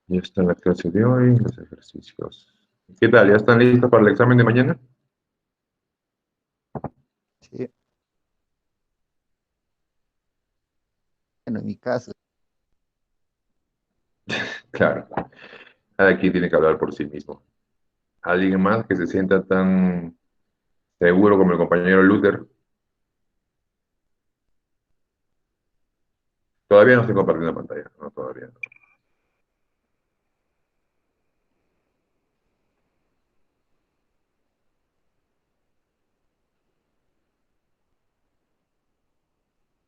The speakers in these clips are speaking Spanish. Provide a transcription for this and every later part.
Ya está la clase de hoy, los ejercicios. ¿Qué tal? ¿Ya están listos para el examen de mañana? Sí, bueno, en mi caso, Claro, cada quien tiene que hablar por sí mismo. ¿Alguien más que se sienta tan seguro como el compañero Luther? Todavía no estoy compartiendo pantalla, no, todavía no.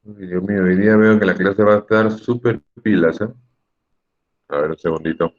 Uy, Dios mío, hoy día veo que la clase va a estar súper pilas, ¿eh? A ver, un segundito.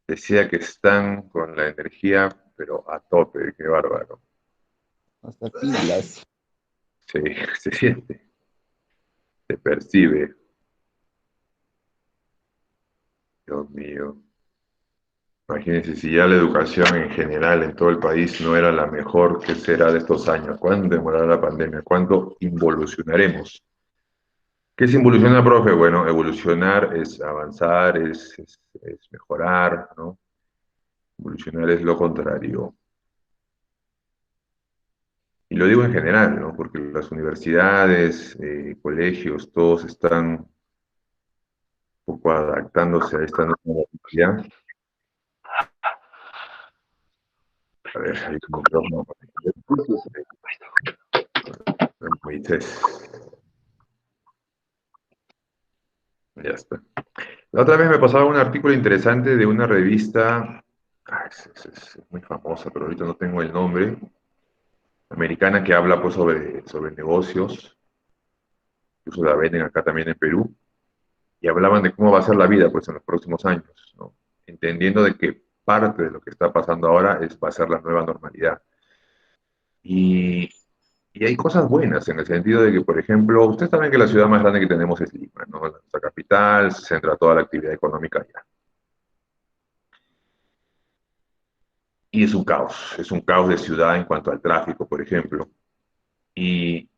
Decía que están con la energía, pero a tope, qué bárbaro. hasta pilas. Sí, se siente, se percibe. Dios mío. Imagínense, si ya la educación en general en todo el país no era la mejor, ¿qué será de estos años? ¿Cuándo demorará la pandemia? ¿Cuándo involucionaremos? ¿Qué es involucionar, profe? Bueno, evolucionar es avanzar, es mejorar, ¿no? Evolucionar es lo contrario. Y lo digo en general, ¿no? Porque las universidades, colegios, todos están un poco adaptándose a esta nueva normalidad. A ver, hay un micrófono. Moisés. Ya está. La otra vez me pasaba un artículo interesante de una revista, es muy famosa, pero ahorita no tengo el nombre, americana que habla pues sobre negocios, incluso la venden acá también en Perú, y hablaban de cómo va a ser la vida pues en los próximos años, ¿no? Entendiendo de que parte de lo que está pasando ahora va a ser la nueva normalidad. Y, y hay cosas buenas en el sentido de que, por ejemplo, ustedes saben que la ciudad más grande que tenemos es Lima, ¿no? Nuestra capital, se centra toda la actividad económica allá. Y es un caos de ciudad en cuanto al tráfico, por ejemplo. Y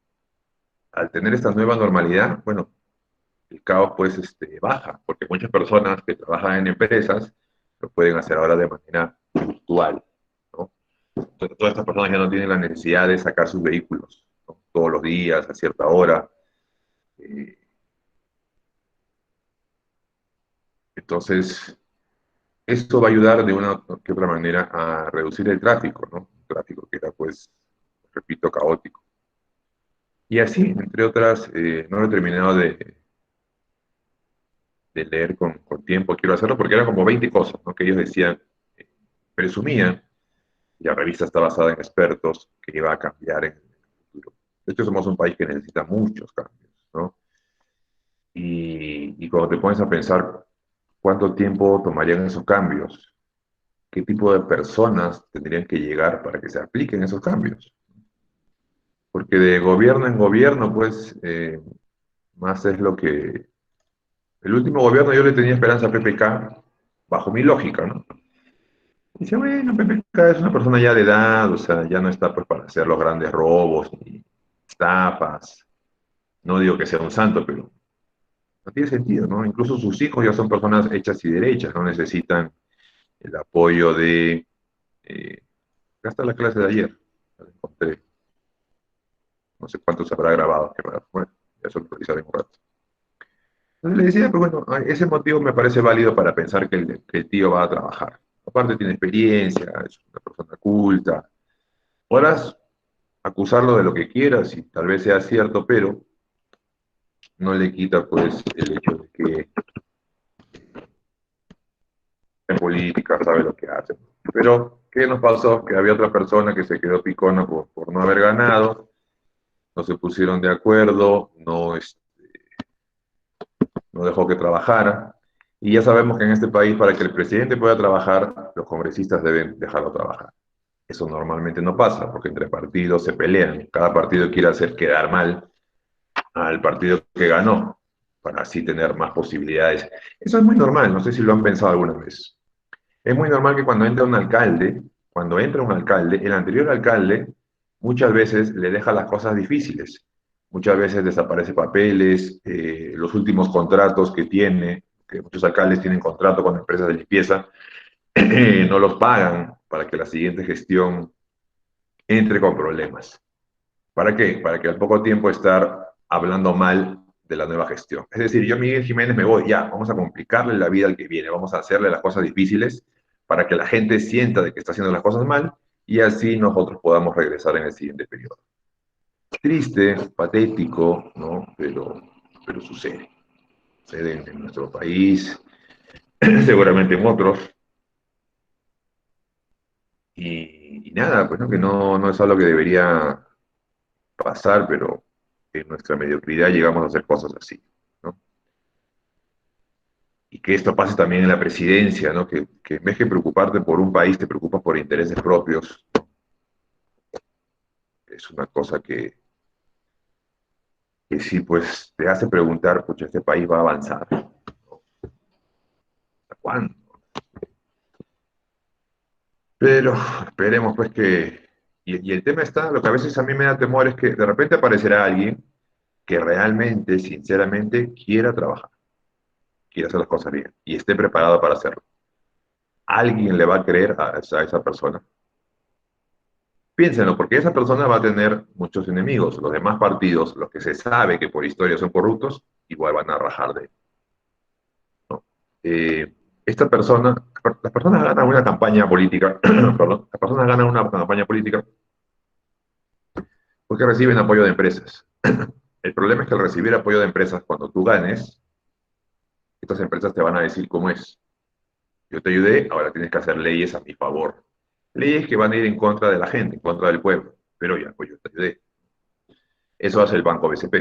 al tener esta nueva normalidad, bueno, el caos pues baja, porque muchas personas que trabajan en empresas lo pueden hacer ahora de manera virtual, ¿no? Entonces, todas estas personas ya no tienen la necesidad de sacar sus vehículos, ¿no? Todos los días, a cierta hora. Eh, entonces, esto va a ayudar de una que otra manera a reducir el tráfico, ¿no? El tráfico que era, pues, repito, caótico. Y así, entre otras, no lo he terminado de leer con tiempo, quiero hacerlo porque eran como 20 cosas, ¿no? Que ellos decían, eh, presumían, y la revista está basada en expertos, que iba a cambiar en el futuro. De hecho, somos un país que necesita muchos cambios, ¿no? Y cuando te pones a pensar cuánto tiempo tomarían esos cambios, qué tipo de personas tendrían que llegar para que se apliquen esos cambios. Porque de gobierno en gobierno, pues, más es lo que... El último gobierno yo le tenía esperanza a PPK, bajo mi lógica, ¿no? Dice, bueno, PPK es una persona ya de edad, o sea, ya no está pues para hacer los grandes robos ni estafas. No digo que sea un santo, pero no tiene sentido, ¿no? Incluso sus hijos ya son personas hechas y derechas, no necesitan el apoyo de... acá está la clase de ayer, la encontré, no sé cuánto se habrá grabado, que bueno, ya se lo revisaré en un rato. Entonces le decía, pues bueno, ese motivo me parece válido para pensar que el tío va a trabajar. Aparte tiene experiencia, es una persona culta. Podrás acusarlo de lo que quieras y tal vez sea cierto, pero no le quita pues el hecho de que en política sabe lo que hace. Pero, ¿qué nos pasó? Que había otra persona que se quedó picona por no haber ganado, no se pusieron de acuerdo, no, no dejó que trabajara, Y ya sabemos que en este país, para que el presidente pueda trabajar, los congresistas deben dejarlo trabajar. Eso normalmente no pasa, porque entre partidos se pelean. Cada partido quiere hacer quedar mal al partido que ganó, para así tener más posibilidades. Eso es muy normal, no sé si lo han pensado alguna vez. Es muy normal que cuando entra un alcalde, el anterior alcalde muchas veces le deja las cosas difíciles. Muchas veces desaparece papeles, los últimos contratos que tiene, que muchos alcaldes tienen contrato con empresas de limpieza, no los pagan para que la siguiente gestión entre con problemas. ¿Para qué? Para que al poco tiempo estar hablando mal de la nueva gestión. Es decir, yo, Miguel Jiménez, me voy, ya, vamos a complicarle la vida al que viene, vamos a hacerle las cosas difíciles para que la gente sienta de que está haciendo las cosas mal y así nosotros podamos regresar en el siguiente periodo. Triste, patético, ¿no? Pero sucede. Sucede en nuestro país, seguramente en otros. Y nada, pues ¿no? Que no es algo que debería pasar, pero en nuestra mediocridad llegamos a hacer cosas así, ¿no? Y que esto pase también en la presidencia, ¿no? Que en vez de preocuparte por un país, te preocupas por intereses propios. Es una cosa que sí, pues te hace preguntar, pucha, este país va a avanzar. ¿Hasta cuándo? Pero esperemos pues que... Y el tema está, lo que a veces a mí me da temor es que de repente aparecerá alguien que realmente, sinceramente, quiera trabajar, quiera hacer las cosas bien y esté preparado para hacerlo. ¿Alguien le va a creer a esa persona? Piénsenlo, porque esa persona va a tener muchos enemigos. Los demás partidos, los que se sabe que por historia son corruptos, igual van a rajar de él, ¿no? Esta persona, las personas ganan una campaña política, perdón, las personas ganan una campaña política porque reciben apoyo de empresas. El problema es que al recibir apoyo de empresas, cuando tú ganes, estas empresas te van a decir cómo es. Yo te ayudé, ahora tienes que hacer leyes a mi favor. Leyes que van a ir en contra de la gente, en contra del pueblo. Pero ya, pues yo te ayudé. Eso hace el Banco BCP,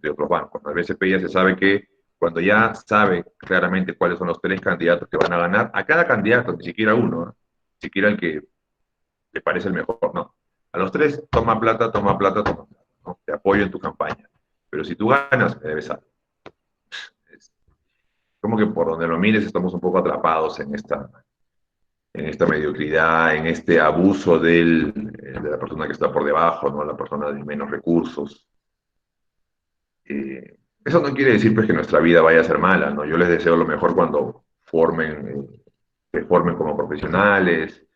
de otros bancos. El BCP ya se sabe que cuando ya sabe claramente cuáles son los tres candidatos que van a ganar, a cada candidato, ni siquiera uno, ¿no? Ni siquiera el que le parece el mejor, no. A los tres, toma plata, toma plata, toma plata, ¿no? Te apoyo en tu campaña. Pero si tú ganas, me debes algo. Es como que por donde lo mires estamos un poco atrapados en esta mediocridad, en este abuso de la persona que está por debajo, ¿no? La persona de menos recursos. Eso no quiere decir pues, que nuestra vida vaya a ser mala, ¿no? Yo les deseo lo mejor cuando se formen como profesionales.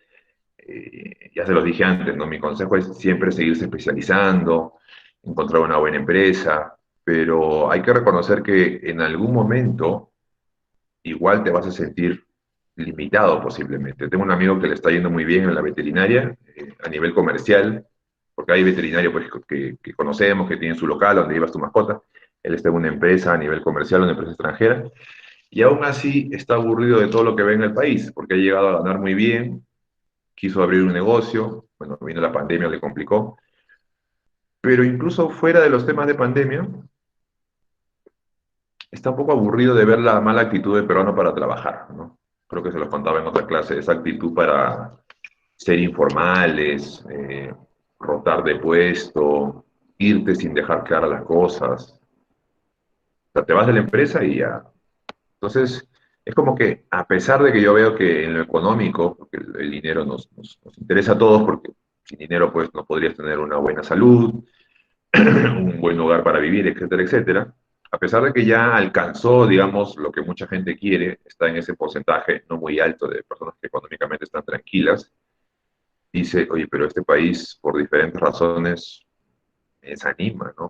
Ya se los dije antes, ¿no? Mi consejo es siempre seguirse especializando, encontrar una buena empresa, pero hay que reconocer que en algún momento igual te vas a sentir limitado posiblemente. Tengo un amigo que le está yendo muy bien en la veterinaria, a nivel comercial, porque hay veterinarios pues, que conocemos, que tienen su local donde llevas tu mascota. Él está en una empresa a nivel comercial, una empresa extranjera, y aún así está aburrido de todo lo que ve en el país, porque ha llegado a ganar muy bien, quiso abrir un negocio, bueno, vino la pandemia, le complicó, pero incluso fuera de los temas de pandemia, está un poco aburrido de ver la mala actitud del peruano para trabajar, ¿no? Creo que se los contaba en otra clase, esa actitud para ser informales, rotar de puesto, irte sin dejar claras las cosas. O sea, te vas de la empresa y ya. Entonces, es como que a pesar de que yo veo que en lo económico, porque el dinero nos interesa a todos, porque sin dinero pues no podrías tener una buena salud, un buen lugar para vivir, etcétera, etcétera. A pesar de que ya alcanzó, digamos, lo que mucha gente quiere, está en ese porcentaje no muy alto de personas que económicamente están tranquilas, dice, oye, pero este país, por diferentes razones, me desanima, ¿no?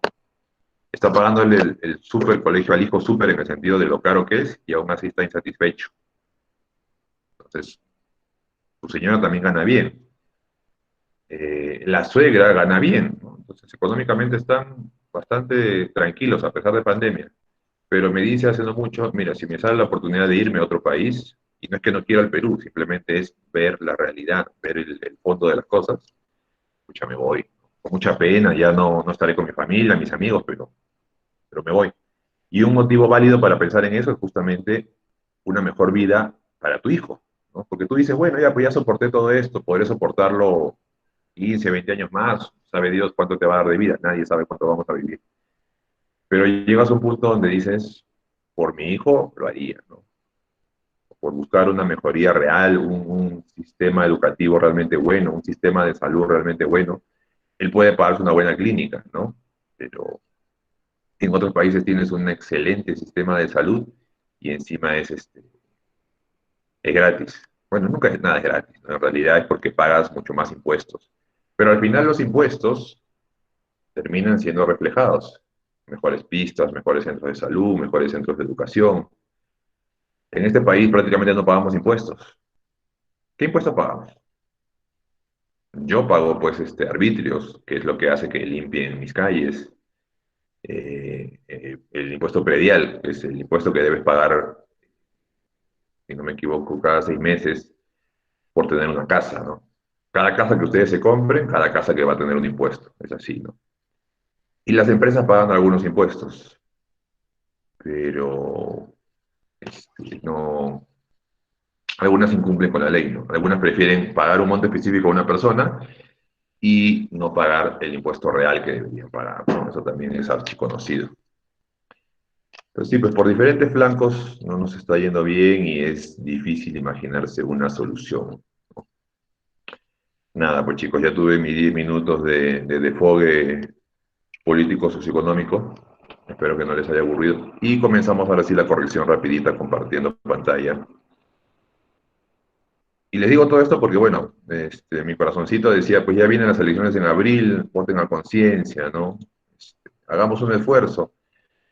Está pagando el super colegio al hijo súper en el sentido de lo caro que es y aún así está insatisfecho. Entonces, su señora también gana bien. La suegra gana bien, ¿no? Entonces, económicamente están bastante tranquilos a pesar de pandemia. Pero me dice hace no mucho, mira, si me sale la oportunidad de irme a otro país, y no es que no quiera el Perú, simplemente es ver la realidad, ver el fondo de las cosas, escucha, me voy. Con mucha pena, ya no estaré con mi familia, mis amigos, pero me voy. Y un motivo válido para pensar en eso es justamente una mejor vida para tu hijo, ¿no? Porque tú dices, bueno, ya, pues ya soporté todo esto, podré soportarlo 15, 20 años más, sabe Dios cuánto te va a dar de vida, nadie sabe cuánto vamos a vivir. Pero llegas a un punto donde dices, por mi hijo lo haría, ¿no? Por buscar una mejoría real, un sistema educativo realmente bueno, un sistema de salud realmente bueno. Él puede pagarse una buena clínica, ¿no? Pero en otros países tienes un excelente sistema de salud y encima es gratis. Bueno, nunca es nada es gratis, ¿no? En realidad es porque pagas mucho más impuestos. Pero al final los impuestos terminan siendo reflejados. Mejores pistas, mejores centros de salud, mejores centros de educación. En este país prácticamente no pagamos impuestos. ¿Qué impuestos pagamos? Yo pago pues arbitrios, que es lo que hace que limpien mis calles. El impuesto predial, que es el impuesto que debes pagar, si no me equivoco, cada 6 meses por tener una casa, ¿no? Cada casa que ustedes se compren, cada casa que va a tener un impuesto, es así, ¿no? Y las empresas pagan algunos impuestos, pero no, algunas incumplen con la ley, ¿no? Algunas prefieren pagar un monto específico a una persona y no pagar el impuesto real que deberían pagar, ¿no? Eso también es archiconocido. Pues sí, pues por diferentes flancos no nos está yendo bien y es difícil imaginarse una solución. Nada, pues chicos, ya tuve mis 10 minutos de desfogue político socioeconómico. Espero que no les haya aburrido. Y comenzamos ahora sí la corrección rapidita compartiendo pantalla. Y les digo todo esto porque, bueno, mi corazoncito decía, pues ya vienen las elecciones en abril, voten a conciencia, ¿no? Hagamos un esfuerzo.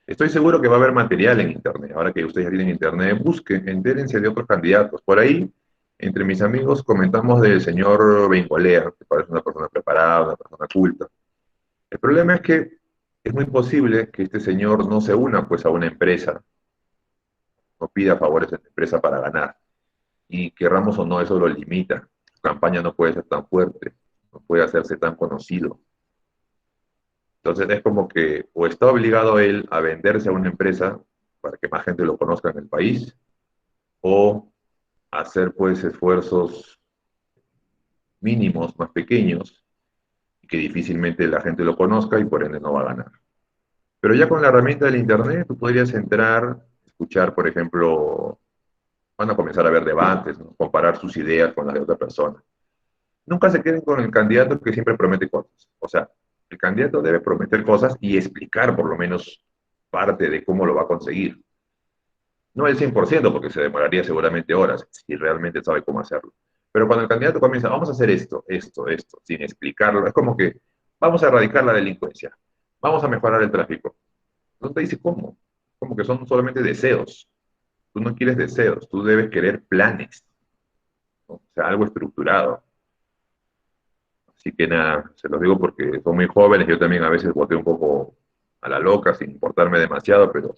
Estoy seguro que va a haber material en Internet. Ahora que ustedes ya tienen Internet, busquen, entérense de otros candidatos. Por ahí, entre mis amigos, comentamos del señor Bengoalea, que parece una persona preparada, una persona culta. El problema es que es muy posible que este señor no se una pues a una empresa, no pida favores a la empresa para ganar. Y querramos o no, eso lo limita. Su campaña no puede ser tan fuerte, no puede hacerse tan conocido. Entonces es como que o está obligado él a venderse a una empresa para que más gente lo conozca en el país, o hacer pues esfuerzos mínimos, más pequeños, y que difícilmente la gente lo conozca y por ende no va a ganar. Pero ya con la herramienta del Internet, tú podrías entrar, escuchar, por ejemplo, van a comenzar a ver debates, ¿no? Comparar sus ideas con las de otra persona. Nunca se queden con el candidato que siempre promete cosas. O sea, el candidato debe prometer cosas y explicar por lo menos parte de cómo lo va a conseguir. No el 100%, porque se demoraría seguramente horas, si realmente sabe cómo hacerlo. Pero cuando el candidato comienza, vamos a hacer esto, esto, esto, sin explicarlo, es como que vamos a erradicar la delincuencia, vamos a mejorar el tráfico. No te dice cómo, como que son solamente deseos. Tú no quieres deseos, tú debes querer planes, ¿no? O sea, algo estructurado. Así que nada, se los digo porque son muy jóvenes, yo también a veces voté un poco a la loca, sin importarme demasiado, pero...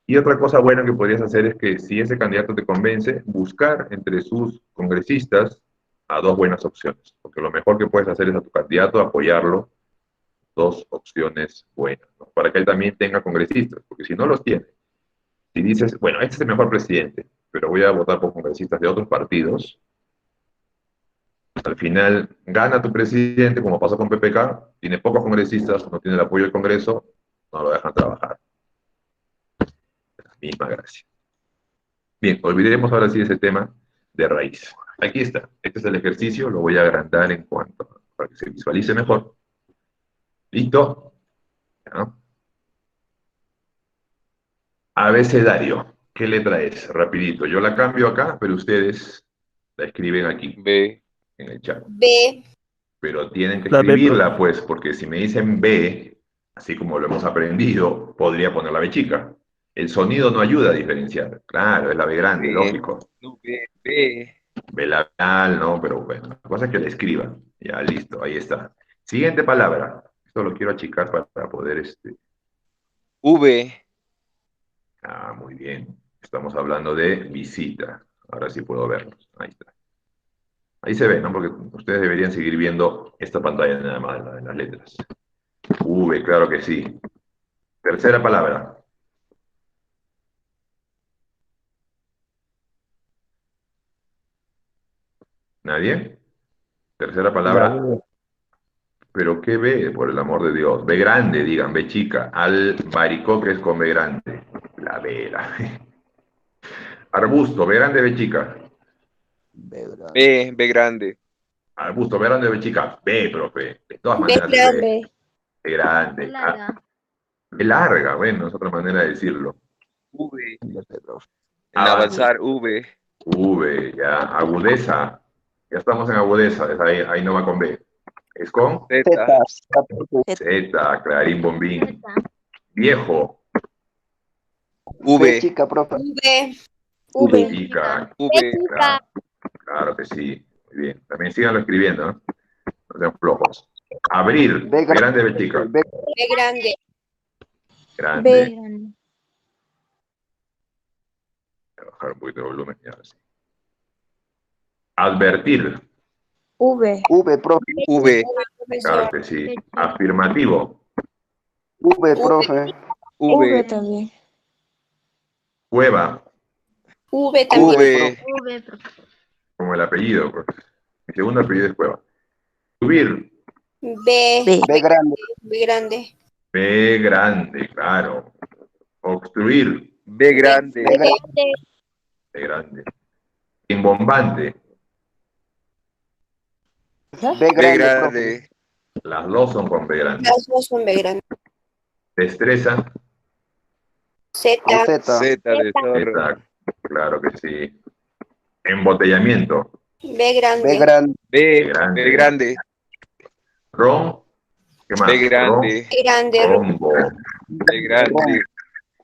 Y otra cosa buena que podrías hacer es que si ese candidato te convence, buscar entre sus congresistas a dos buenas opciones, porque lo mejor que puedes hacer es a tu candidato apoyarlo, dos opciones buenas, ¿no? Para que él también tenga congresistas, porque si no los tiene, si dices, bueno, este es el mejor presidente, pero voy a votar por congresistas de otros partidos, al final gana tu presidente, como pasó con PPK, tiene pocos congresistas, no tiene el apoyo del Congreso, no lo dejan trabajar. La misma gracia. Bien, olvidemos ahora sí ese tema de raíz. Aquí está, este es el ejercicio, lo voy a agrandar en cuanto para que se visualice mejor. ¿Listo? ¿Ya? Abecedario. ¿Qué letra es? Rapidito. Yo la cambio acá, pero ustedes la escriben aquí, B. en el chat. B. Pero tienen que La B, profe. escribirla, pues, porque si me dicen B, así como lo hemos aprendido, podría poner la B chica. El sonido no ayuda a diferenciar. Claro, es la B grande, B. lógico. No, B. B. B labial, ¿no? Pero bueno, la cosa es que la escriban. Ya, listo, ahí está. Siguiente palabra. Esto lo quiero achicar para poder, V. muy bien. Estamos hablando de visita. Ahora sí puedo verlos. Ahí está. Ahí se ve, ¿no? Porque ustedes deberían seguir viendo esta pantalla nada más de las letras. V, claro que sí. Tercera palabra. ¿Nadie? Tercera La palabra. B. ¿Pero qué B, por el amor de Dios? B grande, digan, B chica. Albaricoque es con B grande. La B, la B. Arbusto, B grande, B chica. B grande. B grande. Arbusto, B grande, B chica. B, profe. De todas B maneras es B. grande. B grande. B larga, bueno, es otra manera de decirlo. V. B, profe. En avanzar, V. V, ya. Agudeza. Ya estamos en agudeza, ahí no va con B. ¿Es con? Z. Z, clarín, bombín. Viejo. V. chica, profe. V. V V. chica. V. Claro que sí. Muy bien. También síganlo escribiendo, ¿no? No sean flojos. Abrir. B Grande, B chica. B grande. Grande. grande. Voy a bajar un poquito de volumen y ahora sí. Advertir. V. V, profe. V. Claro que sí. Afirmativo. V, profe. V. también. Cueva. V también. V. Como el apellido, pues. Mi segundo apellido es Cueva. Subir. B. B grande. B grande. B grande, claro. Obstruir. B grande. B grande. Rimbombante. B B grande, profe. grande. Las dos son con B grande. Las dos son B grande. Destreza. Z. Con Z. Z de zorro. Exacto. Claro que sí. Embotellamiento. B grande. B grande. B. grande. B grande. Ron. ¿Qué más? B grande. B grande. Rombo. B grande.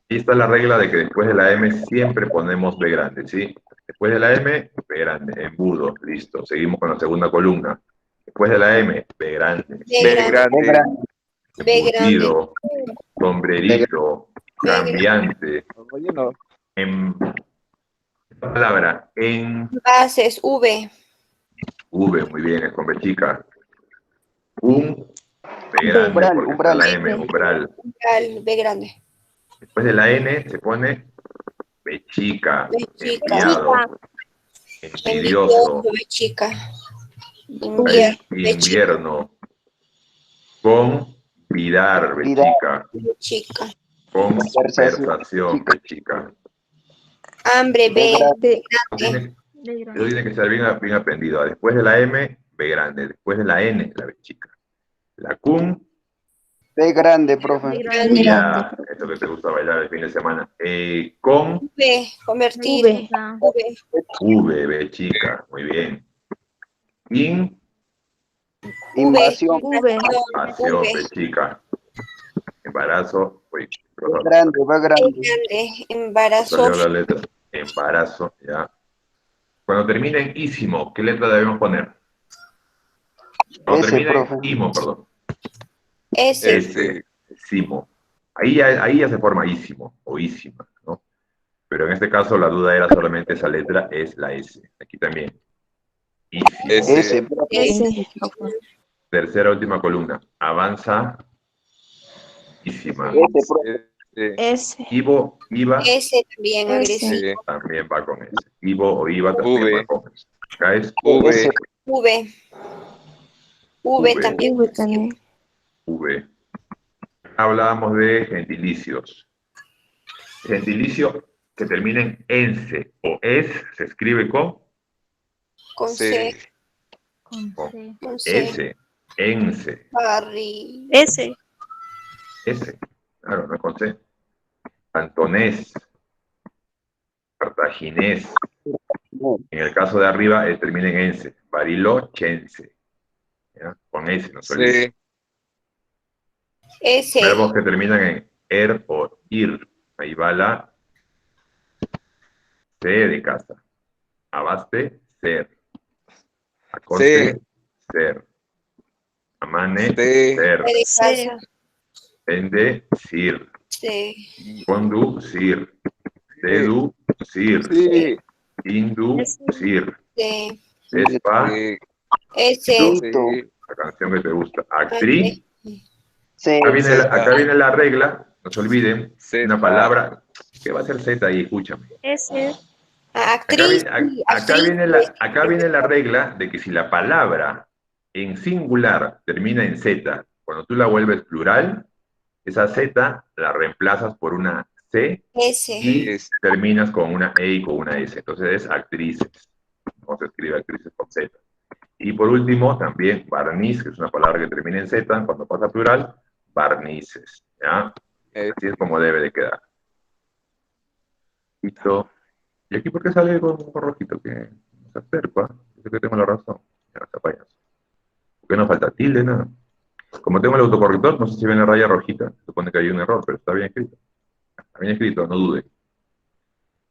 Aquí está la regla de que después de la M siempre ponemos B grande, ¿sí? Después de la M, B grande. Embudo. Listo. Seguimos con la segunda columna. Después de la M, B grande. B grande. B grande. Embutido. Sombrerito. Cambiante. Oye, no. En palabra, en Bases. V. V, muy bien, es con B chica. Un B grande, Umbral, porque umbral. está la M, umbral. B grande. Después de la N se pone B chica, B chica. enviado, envidioso, B chica. es B chica. invierno, convidar, B chica, B chica. conversación, B chica. Hambre. B Tiene, eso tiene que ser bien aprendido. Después de la M, B grande. Después de la N, la B chica. La cum, B grande, profe. grande. ya, eso que te gusta bailar el fin de semana. Con V. Convertir. V. V, B chica, muy bien. Invasión. Invasión, B chica. Embarazo, uy, B grande, B B grande. grande. Embarazo. salió la letra. Embarazo, ya. Cuando termina en ísimo, ¿qué letra debemos poner? Cuando S, termina en profe. imo, perdón. S. S, simo. Ahí ya se forma ísimo o ísima, ¿no? Pero en este caso la duda era solamente esa letra, es la S. Aquí también. Ísimo. S. S. Tercera última columna. Avanza, ísima. S, profe. S. Ivo, IVA, S también agresivo. también va con S. Ivo o IVA también V. va con S. Acá es V. S. V. V también. V. Hablábamos de gentilicios. Gentilicio que termina en ense o es, se escribe con Con C. Con C. S, ense, S. S, claro, no es con C. Cantonés, cartaginés, en el caso de arriba termina en ense, barilochense, ¿ya? Con S, no se olvide. C. S. Verbos que terminan en er o ir, ahí va la C de casa. Abaste, ser. Aconte, C. ser. Amane, C. ser. De casa. Vende, sir. C. Conducir. Seducir. Sí. Inducir. C. Despa, C. S. la canción que te gusta. Actriz. C. Acá viene la regla, no se olviden, Z. una palabra. ¿Qué va a ser Z ahí? Escúchame. S. Actriz y actriz. Acá viene la regla de que si la palabra en singular termina en Z, cuando tú la vuelves plural, esa Z la reemplazas por una C S. y terminas con una E y con una S. Entonces es actrices. No se escribe actrices con Z. Y por último, también barniz, que es una palabra que termina en Z, cuando pasa a plural, barnices. ¿Ya? Así es como debe de quedar. Listo. ¿Y aquí por qué sale con rojito? Que se acerca. Dice que tengo la razón. Ya está payaso. ¿Por qué no falta tilde? Nada. Como tengo el autocorrector, no sé si ven la raya rojita. Se supone que hay un error, pero está bien escrito. Está bien escrito, no dude.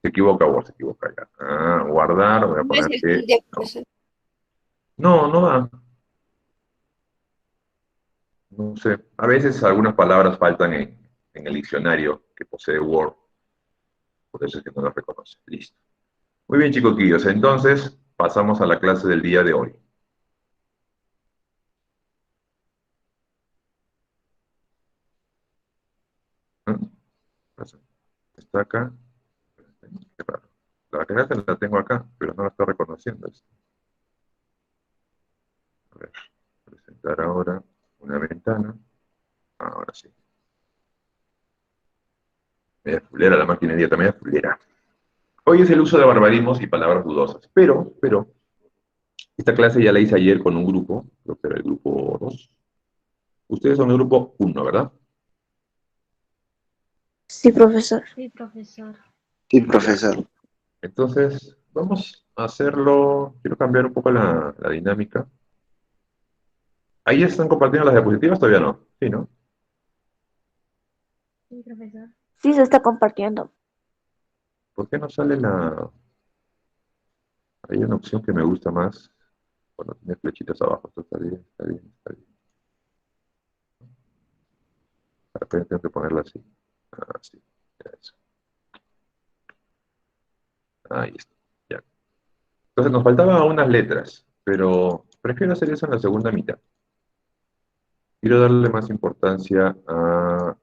Se equivoca vos, se equivoca ya. Ah, guardar, voy a No es poner el que... tilde, profesor. No, no va. No sé. A veces algunas palabras faltan en el diccionario que posee Word. Por eso es que no las reconoce. Listo. Muy bien, chicoquillos. Entonces, pasamos a la clase del día de hoy. ¿Ah? Está acá. Qué raro. La clase la tengo acá, pero no la está reconociendo. A ver, presentar ahora una ventana. Ahora sí. Media fulera la máquina de día, media fulera. Hoy es el uso de barbarismos y palabras dudosas. Pero, esta clase ya la hice ayer con un grupo, creo que era el grupo 2. Ustedes son el grupo 1, ¿verdad? Sí, profesor. Sí, profesor. Entonces, vamos a hacerlo. Quiero cambiar un poco la dinámica. ¿Ahí están compartiendo las diapositivas? Todavía no. Sí, ¿no? Sí, profesor. Sí, se está compartiendo. ¿Por qué no sale la...? Hay una opción que me gusta más cuando tiene flechitas abajo. Esto está bien, está bien, está bien. De repente tengo que ponerla así. Ah, sí. Ya eso. Ahí está. Ya. Entonces nos faltaban unas letras, pero prefiero hacer eso en la segunda mitad. Quiero darle más importancia a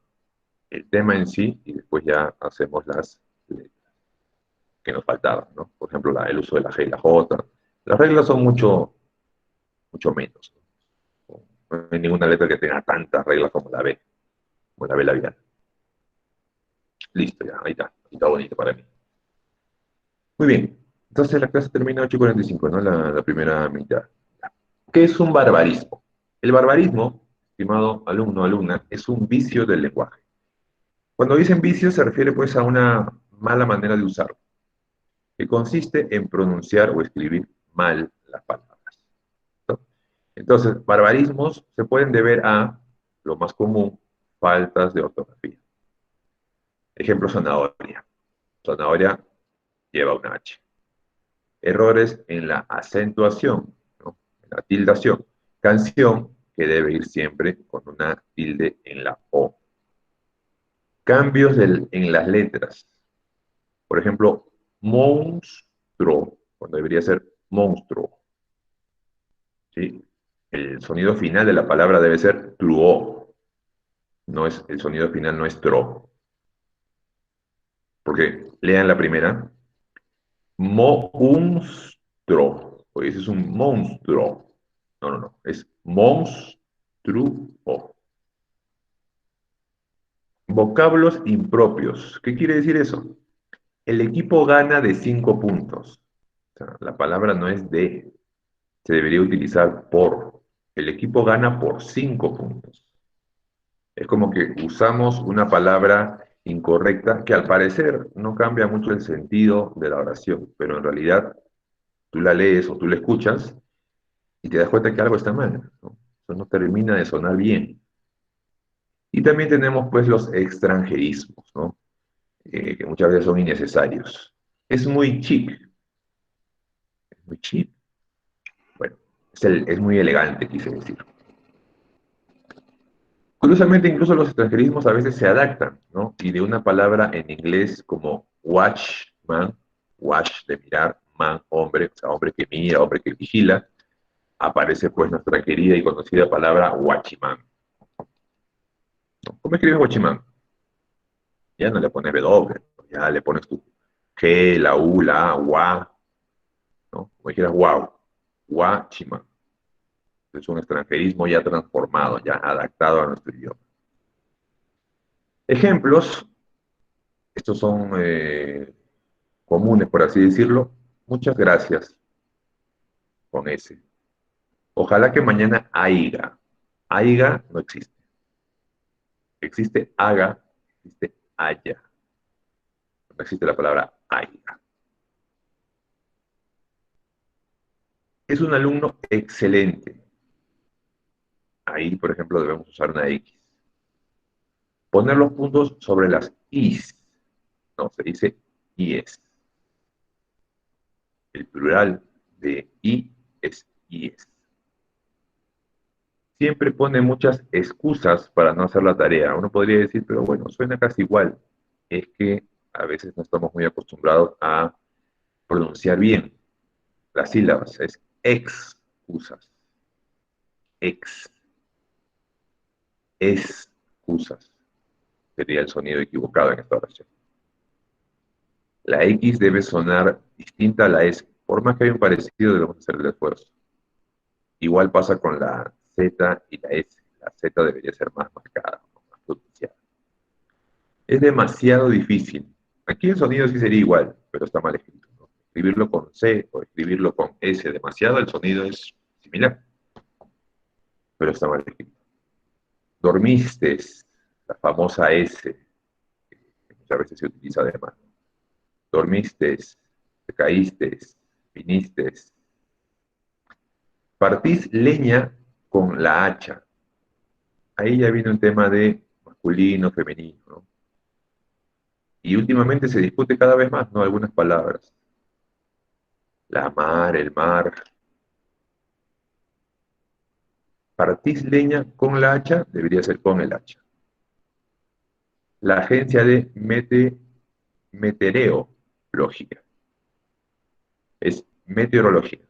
el tema en sí y después ya hacemos las letras que nos faltaban, ¿no? Por ejemplo, el uso de la G y la J. Las reglas son mucho menos, ¿no? No hay ninguna letra que tenga tantas reglas como la B labial. Listo, ya, ahí está bonito para mí. Muy bien, entonces la clase termina 8:45, ¿no? La primera mitad. ¿Qué es un barbarismo? El barbarismo, estimado alumno o alumna, es un vicio del lenguaje. Cuando dicen vicio se refiere pues a una mala manera de usarlo, que consiste en pronunciar o escribir mal las palabras, ¿no? Entonces, barbarismos se pueden deber a, lo más común, faltas de ortografía. Ejemplo, zanahoria. Zanahoria lleva una H. Errores en la acentuación, ¿no? En la tildación. Canción, que debe ir siempre con una tilde en la O. Cambios en las letras. Por ejemplo, monstruo, cuando debería ser monstruo. ¿Sí? El sonido final de la palabra debe ser truo. No es, el sonido final no es tro. Porque lean la primera. Monstruo. Oye, ese es un monstruo. No. Es monstruo. Vocablos impropios. ¿Qué quiere decir eso? El equipo gana de 5 puntos. O sea, la palabra no es de, se debería utilizar por. El equipo gana por 5 puntos. Es como que usamos una palabra incorrecta que al parecer no cambia mucho el sentido de la oración, pero en realidad tú la lees o tú la escuchas y te das cuenta que algo está mal, ¿no? Eso no termina de sonar bien. Y también tenemos pues los extranjerismos, ¿no? Que muchas veces son innecesarios. Es muy chic. Es muy chic. Bueno, es muy elegante, quise decir. Curiosamente, incluso los extranjerismos a veces se adaptan, ¿no? Y de una palabra en inglés como watchman, watch de mirar, man, hombre, o sea, hombre que mira, hombre que vigila, aparece pues nuestra querida y conocida palabra watchman, ¿no? ¿Cómo escribes watchman? Ya no le pones W, ya le pones tú. G, la U, la A, gua, ¿no? Como dijeras wow, guachima. Es un extranjerismo ya transformado, ya adaptado a nuestro idioma. Ejemplos, estos son comunes, por así decirlo. Muchas gracias, con S. Ojalá que mañana haiga. Haiga no existe. Existe haga, existe haya. No existe la palabra haiga. Es un alumno excelente. Ahí, por ejemplo, debemos usar una X. Poner los puntos sobre las Is. No, se dice IES. El plural de I es IES. Siempre pone muchas excusas para no hacer la tarea. Uno podría decir, pero bueno, suena casi igual. Es que a veces no estamos muy acostumbrados a pronunciar bien las sílabas. Es excusas, ex, excusas. Sería el sonido equivocado en esta oración. La X debe sonar distinta a la S. Por más que haya un parecido, debemos hacer el esfuerzo. Igual pasa con la Z y la S. La Z debería ser más marcada, más pronunciada. Es demasiado difícil. Aquí el sonido sí sería igual, pero está mal escrito, ¿no? Escribirlo con C o escribirlo con S demasiado, el sonido es similar, pero está mal escrito. Dormiste, la famosa S, que muchas veces se utiliza además. Dormiste, te caíste, viniste. Partís leña con la hacha. Ahí ya viene un tema de masculino, femenino, ¿no? Y últimamente se discute cada vez más, ¿no? Algunas palabras. La mar, el mar. Partís leña con la hacha, debería ser con el hacha. La agencia de meteorología. Es meteorología.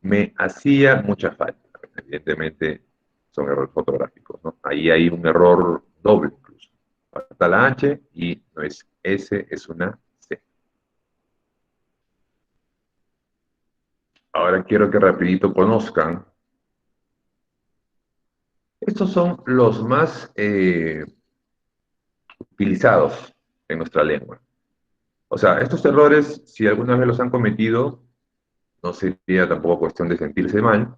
Me hacía mucha falta. Evidentemente son errores fotográficos, ¿no? Ahí hay un error doble incluso. Falta la H y no es S, es una C. Ahora quiero que rapidito conozcan. Estos son los más utilizados en nuestra lengua. O sea, estos errores, si alguna vez los han cometido, no sería tampoco cuestión de sentirse mal.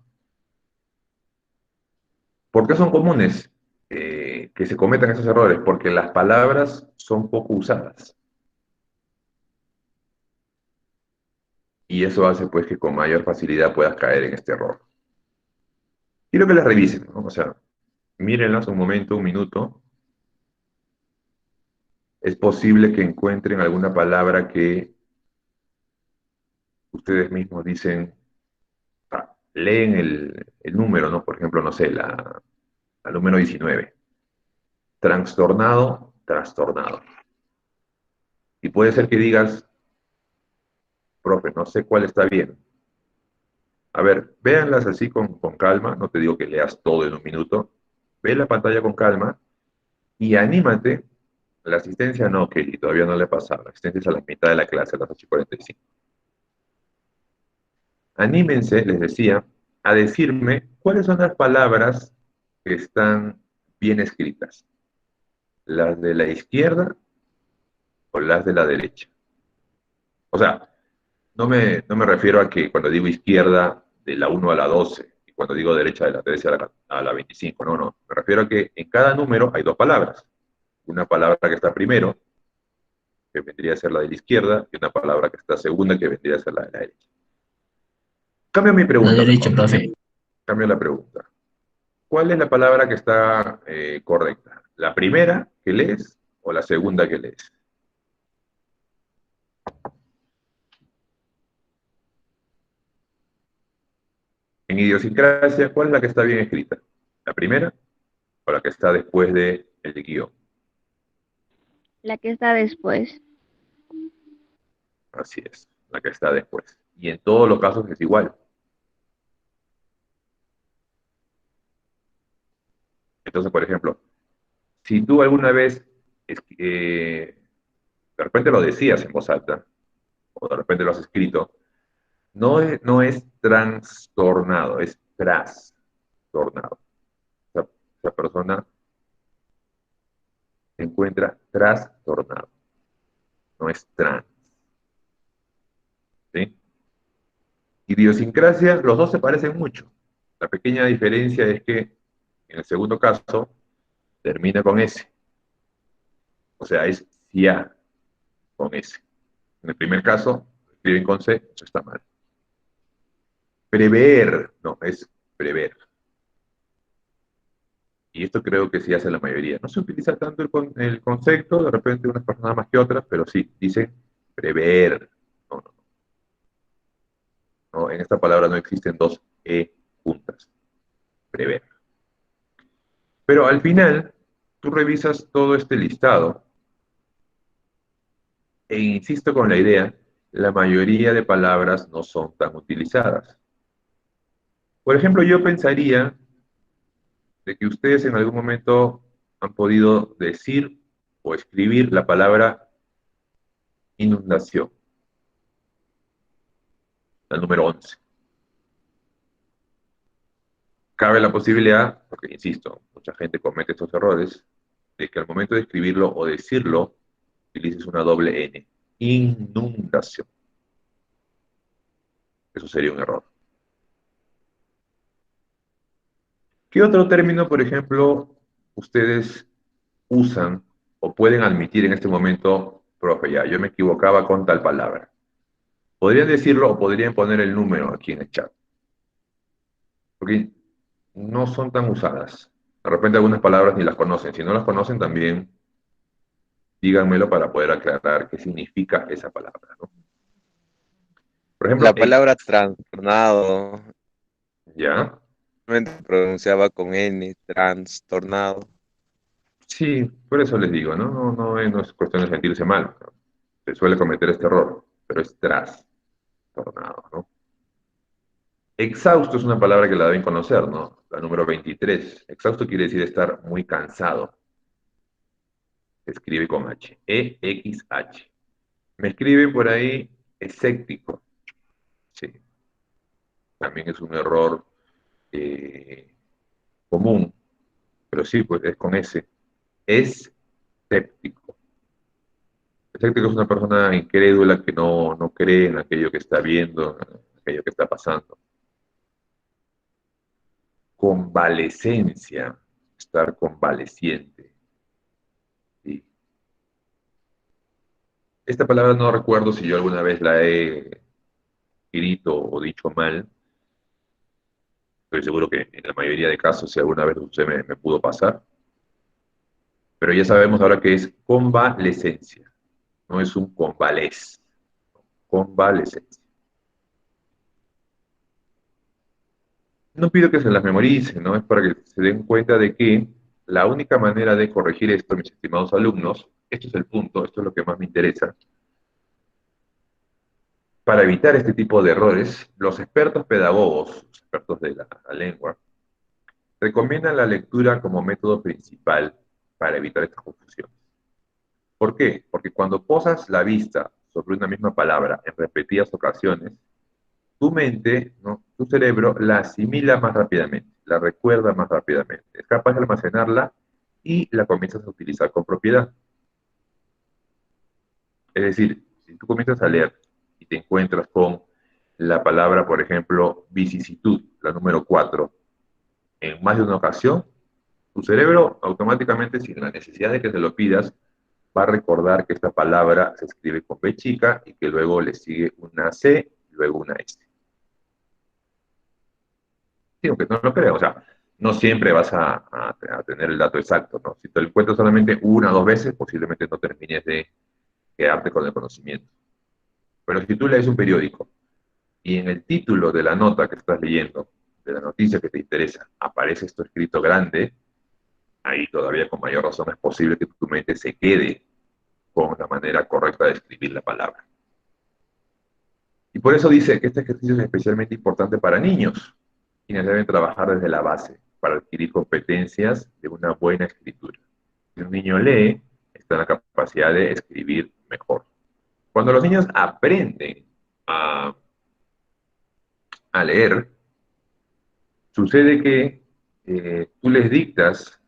¿Por qué son comunes que se cometan esos errores? Porque las palabras son poco usadas. Y eso hace pues que con mayor facilidad puedas caer en este error. Quiero que las revisen, ¿no? O sea, mírenlas un momento, un minuto. Es posible que encuentren alguna palabra que ustedes mismos dicen, leen el número, ¿no? Por ejemplo, no sé, la número 19. Trastornado, trastornado. Y puede ser que digas, profe, no sé cuál está bien. A ver, véanlas así con calma, no te digo que leas todo en un minuto. Ve la pantalla con calma y anímate. La asistencia no, Kelly, todavía no le he pasado. La asistencia es a la mitad de la clase, a las 8:45. Anímense, les decía, a decirme cuáles son las palabras que están bien escritas. ¿Las de la izquierda o las de la derecha? O sea, no me refiero a que cuando digo izquierda, de la 1 a la 12, y cuando digo derecha, de la 13 a la 25, no. Me refiero a que en cada número hay dos palabras. Una palabra que está primero, que vendría a ser la de la izquierda, y una palabra que está segunda, que vendría a ser la de la derecha. Cambio mi La pregunta derecha, mejor. profe. Cambio la pregunta. ¿Cuál es la palabra que está correcta? ¿La primera que lees o la segunda que lees? En idiosincrasia, ¿cuál es la que está bien escrita? ¿La primera o la que está después del guión? La que está después. Así es, la que está después. Y en todos los casos es igual. Entonces, por ejemplo, si tú alguna vez de repente lo decías en voz alta, o de repente lo has escrito, no es trastornado, es trastornado. Esa persona se encuentra trastornado, no es trans. ¿Sí? Idiosincrasia, los dos se parecen mucho. La pequeña diferencia es que en el segundo caso termina con S. O sea, es cia con S. En el primer caso, escriben con C, eso está mal. Prever, no, es prever. Y esto creo que sí hace la mayoría. No se utiliza tanto el concepto, de repente unas personas más que otras, pero sí, dicen prever. No, no, no. En esta palabra no existen dos E juntas. Prever. Pero al final, tú revisas todo este listado e insisto con la idea, la mayoría de palabras no son tan utilizadas. Por ejemplo, yo pensaría de que ustedes en algún momento han podido decir o escribir la palabra inundación, la número 11. Cabe la posibilidad, porque insisto, mucha gente comete estos errores, de que al momento de escribirlo o decirlo, utilices una doble N. Inundación. Eso sería un error. ¿Qué otro término, por ejemplo, ustedes usan o pueden admitir en este momento, profe, ya, yo me equivocaba con tal palabra? Podrían decirlo o podrían poner el número aquí en el chat. Porque no son tan usadas. De repente algunas palabras ni las conocen. Si no las conocen, también díganmelo para poder aclarar qué significa esa palabra, ¿no? Por ejemplo, La palabra trastornado ¿ya? pronunciaba con N, trastornado. Sí, por eso les digo, ¿no? No es cuestión de sentirse mal, ¿no? Se suele cometer este error, pero es trastornado, ¿no? Exhausto es una palabra que la deben conocer, ¿no? La número 23. Exhausto quiere decir estar muy cansado. Se escribe con H. E-X-H. Me escriben por ahí escéptico. Sí. También es un error común, pero sí, pues es con S. Escéptico. Escéptico es una persona incrédula que no cree en aquello que está viendo, en aquello que está pasando. Convalescencia, estar convaleciente. ¿Sí? Esta palabra no recuerdo si yo alguna vez la he escrito o dicho mal. Estoy seguro que en la mayoría de casos, si alguna vez usted me pudo pasar. Pero ya sabemos ahora que es convalescencia. No es un convalez. Convalescencia. No pido que se las memoricen, ¿no? Es para que se den cuenta de que la única manera de corregir esto, mis estimados alumnos, esto es el punto, esto es lo que más me interesa, para evitar este tipo de errores, los expertos pedagogos, los expertos de la lengua, recomiendan la lectura como método principal para evitar estas confusiones. ¿Por qué? Porque cuando posas la vista sobre una misma palabra en repetidas ocasiones, tu mente, ¿no? Tu cerebro la asimila más rápidamente, la recuerda más rápidamente, es capaz de almacenarla y la comienzas a utilizar con propiedad. Es decir, si tú comienzas a leer y te encuentras con la palabra, por ejemplo, vicisitud, la número 4, en más de una ocasión, tu cerebro automáticamente, sin la necesidad de que te lo pidas, va a recordar que esta palabra se escribe con B chica y que luego le sigue una C y luego una S. Sí, aunque no lo creo, o sea, no siempre vas a tener el dato exacto, ¿no? Si te lo encuentras solamente una o dos veces, posiblemente no termines de quedarte con el conocimiento. Pero si tú lees un periódico y en el título de la nota que estás leyendo, de la noticia que te interesa, aparece esto escrito grande, ahí todavía con mayor razón es posible que tu mente se quede con la manera correcta de escribir la palabra. Y por eso dice que este ejercicio es especialmente importante para niños, quienes deben trabajar desde la base para adquirir competencias de una buena escritura. Si un niño lee, está en la capacidad de escribir mejor. Cuando los niños aprenden a, a leer, sucede que tú les dictas,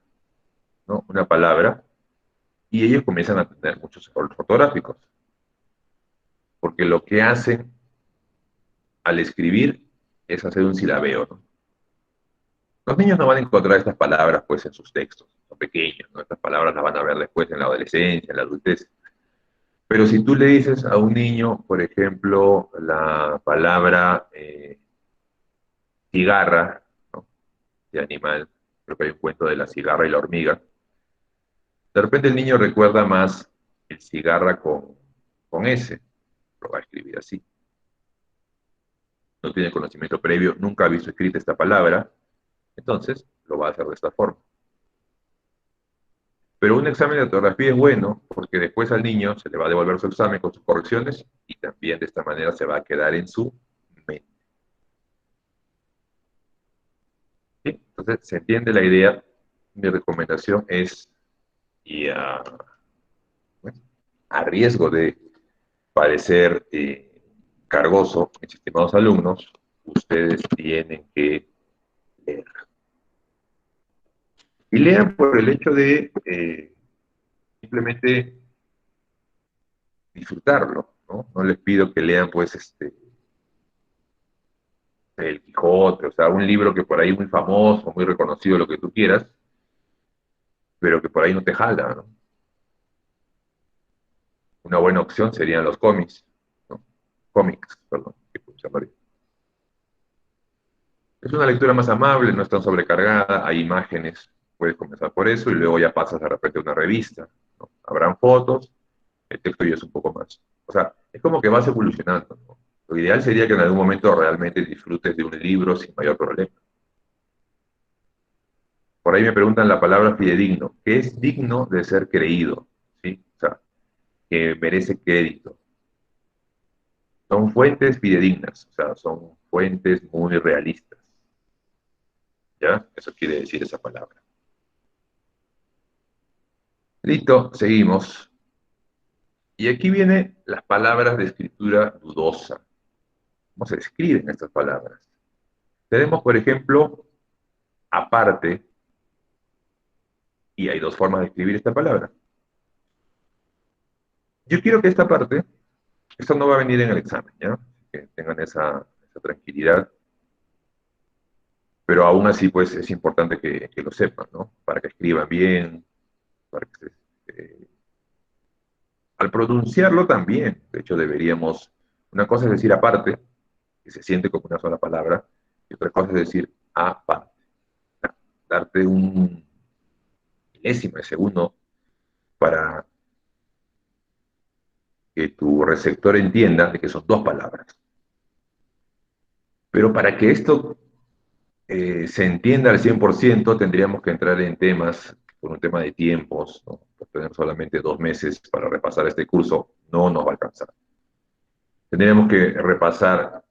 ¿no?, una palabra y ellos comienzan a tener muchos errores ortográficos, porque lo que hacen al escribir es hacer un silabeo, ¿no? Los niños no van a encontrar estas palabras pues en sus textos, son pequeños, ¿no? Estas palabras las van a ver después en la adolescencia, en la adultez. Pero si tú le dices a un niño, por ejemplo, la palabra cigarra, ¿no?, de animal, creo que hay un cuento de la cigarra y la hormiga, de repente el niño recuerda más el cigarra con S, lo va a escribir así. No tiene conocimiento previo, nunca ha visto escrita esta palabra, entonces lo va a hacer de esta forma. Pero un examen de ortografía es bueno porque después al niño se le va a devolver su examen con sus correcciones y también de esta manera se va a quedar en su mente. ¿Sí? Entonces, se entiende la idea. Mi recomendación es, y bueno, a riesgo de parecer cargoso, mis estimados alumnos, ustedes tienen que leer. Y lean por el hecho de simplemente disfrutarlo, ¿no? No les pido que lean, pues, El Quijote, o sea, un libro que por ahí es muy famoso, muy reconocido, lo que tú quieras, pero que por ahí no te jala, ¿no? Una buena opción serían los cómics, ¿no? Cómics, perdón, que se llamaría. Es una lectura más amable, no es tan sobrecargada, hay imágenes, puedes comenzar por eso y luego ya pasas de repente a una revista, ¿no? Habrán fotos, el texto ya es un poco más. O sea, es como que vas evolucionando, ¿no? Lo ideal sería que en algún momento realmente disfrutes de un libro sin mayor problema. Por ahí me preguntan la palabra fidedigno, que es digno de ser creído, ¿sí? O sea, que merece crédito. Son fuentes fidedignas, o sea, son fuentes muy realistas. ¿Ya? Eso quiere decir esa palabra. Listo, seguimos. Y aquí vienen las palabras de escritura dudosa. ¿Cómo se escriben estas palabras? Tenemos, por ejemplo, aparte, y hay dos formas de escribir esta palabra. Yo quiero que esta parte, esto no va a venir en el examen, ¿ya? Que tengan esa tranquilidad, pero aún así, pues, es importante que lo sepan, ¿no? Para que escriban bien, para que al pronunciarlo también, de hecho, deberíamos, una cosa es decir aparte, que se siente como una sola palabra, y otra cosa es decir aparte. Darte un milésimo de segundo para que tu receptor entienda de que son dos palabras. Pero para que esto se entienda al 100%, tendríamos que entrar en temas, por un tema de tiempos, ¿no? Por tener solamente 2 meses para repasar este curso, no nos va a alcanzar. Tendríamos que repasar,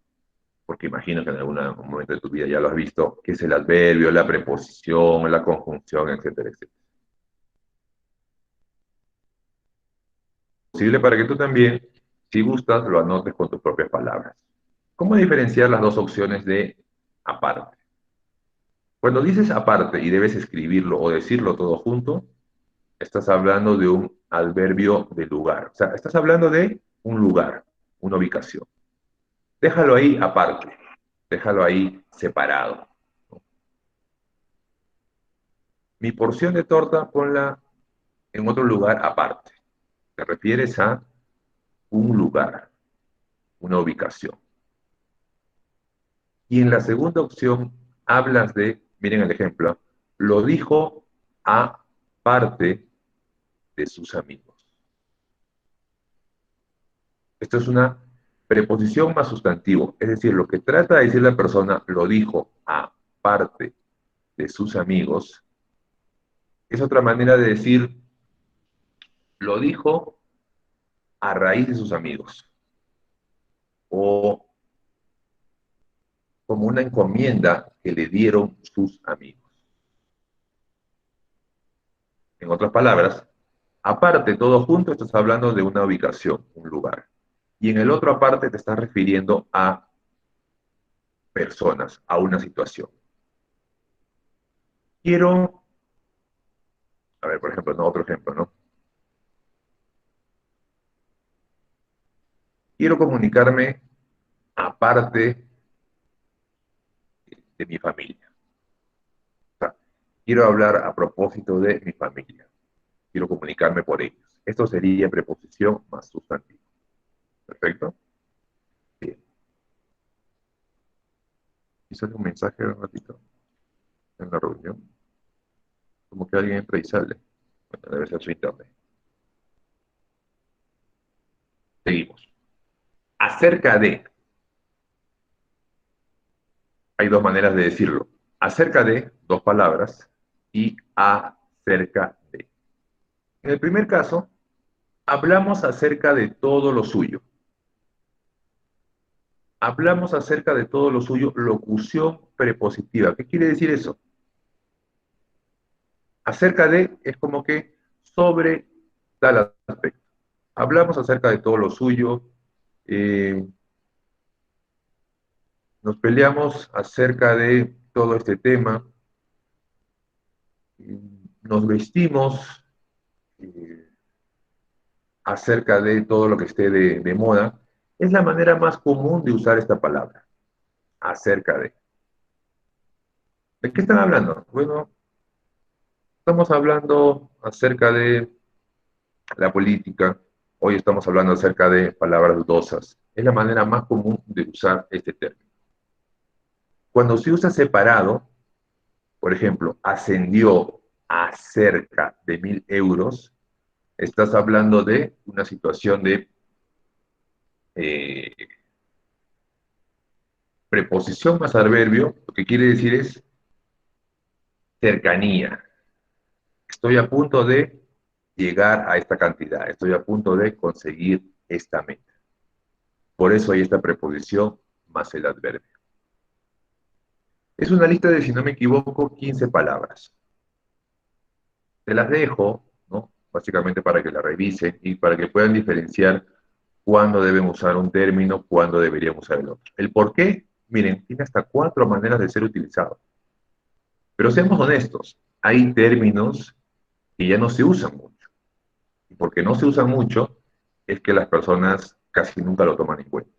porque imagino que en algún momento de tu vida ya lo has visto, qué es el adverbio, la preposición, la conjunción, etcétera, etcétera. Posible para que tú también, si gustas, lo anotes con tus propias palabras. ¿Cómo diferenciar las dos opciones de aparte? Cuando dices aparte y debes escribirlo o decirlo todo junto, estás hablando de un adverbio de lugar. O sea, estás hablando de un lugar, una ubicación. Déjalo ahí aparte, déjalo ahí separado. Mi porción de torta ponla en otro lugar aparte. Te refieres a un lugar, una ubicación. Y en la segunda opción hablas de, miren el ejemplo, lo dijo aparte de sus amigos. Esto es una preposición más sustantivo, es decir, lo que trata de decir la persona lo dijo aparte de sus amigos, es otra manera de decir lo dijo a raíz de sus amigos, o como una encomienda que le dieron sus amigos. En otras palabras, Aparte, todo junto, estás hablando de una ubicación, un lugar. Y en el otro aparte te estás refiriendo a personas, a una situación. Quiero, a ver, por ejemplo, no, otro ejemplo, ¿no? Quiero comunicarme aparte de mi familia. O sea, quiero hablar a propósito de mi familia. Quiero comunicarme por ellos. Esto sería preposición más sustantivo. ¿Perfecto? Bien. Y sale un mensaje un ratito en la reunión. Como que alguien entra y sale. Bueno, debe ser su internet. Seguimos. Acerca de. Hay dos maneras de decirlo. Acerca de, dos palabras, y acerca de. En el primer caso, hablamos acerca de todo lo suyo. Hablamos acerca de todo lo suyo, locución prepositiva. ¿Qué quiere decir eso? Acerca de es como que sobre tal aspecto. Hablamos acerca de todo lo suyo, eh, nos peleamos acerca de todo este tema, nos vestimos eh, acerca de todo lo que esté de moda. Es la manera más común de usar esta palabra, acerca de. ¿De qué están hablando? Bueno, estamos hablando acerca de la política, hoy estamos hablando acerca de palabras dudosas. Es la manera más común de usar este término. Cuando se usa separado, por ejemplo, ascendió a cerca de 1.000 euros, estás hablando de una situación de eh, preposición más adverbio, lo que quiere decir es cercanía. Estoy a punto de llegar a esta cantidad, estoy a punto de conseguir esta meta. Por eso hay esta preposición más el adverbio. Es una lista de, si no me equivoco, 15 palabras. Te las dejo, ¿no? Básicamente para que la revisen y para que puedan diferenciar cuándo deben usar un término, cuándo deberían usar el otro. El por qué, miren, tiene hasta 4 maneras de ser utilizado. Pero seamos honestos, hay términos que ya no se usan mucho. Y porque no se usan mucho, es que las personas casi nunca lo toman en cuenta.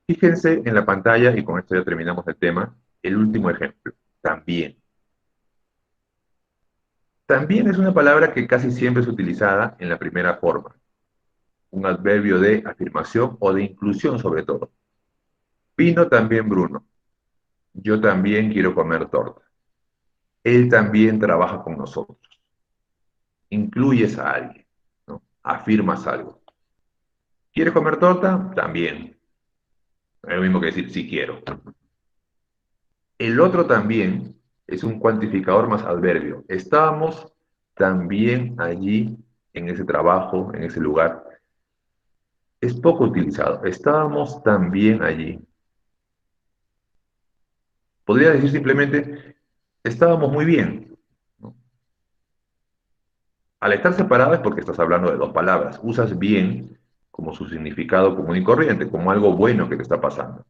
Fíjense en la pantalla, y con esto ya terminamos el tema, el último ejemplo, también. También es una palabra que casi siempre es utilizada en la primera forma, un adverbio de afirmación o de inclusión sobre todo. Vino también Bruno. Yo también quiero comer torta. Él también trabaja con nosotros. Incluyes a alguien, ¿no? Afirmas algo. ¿Quieres comer torta? También. Es lo mismo que decir sí quiero. El otro también es un cuantificador más adverbio. Estábamos también allí en ese trabajo, en ese lugar. Es poco utilizado. Estábamos también allí. Podría decir simplemente, estábamos muy bien, ¿no? Al estar separado es porque estás hablando de dos palabras. Usas bien como su significado común y corriente, como algo bueno que te está pasando.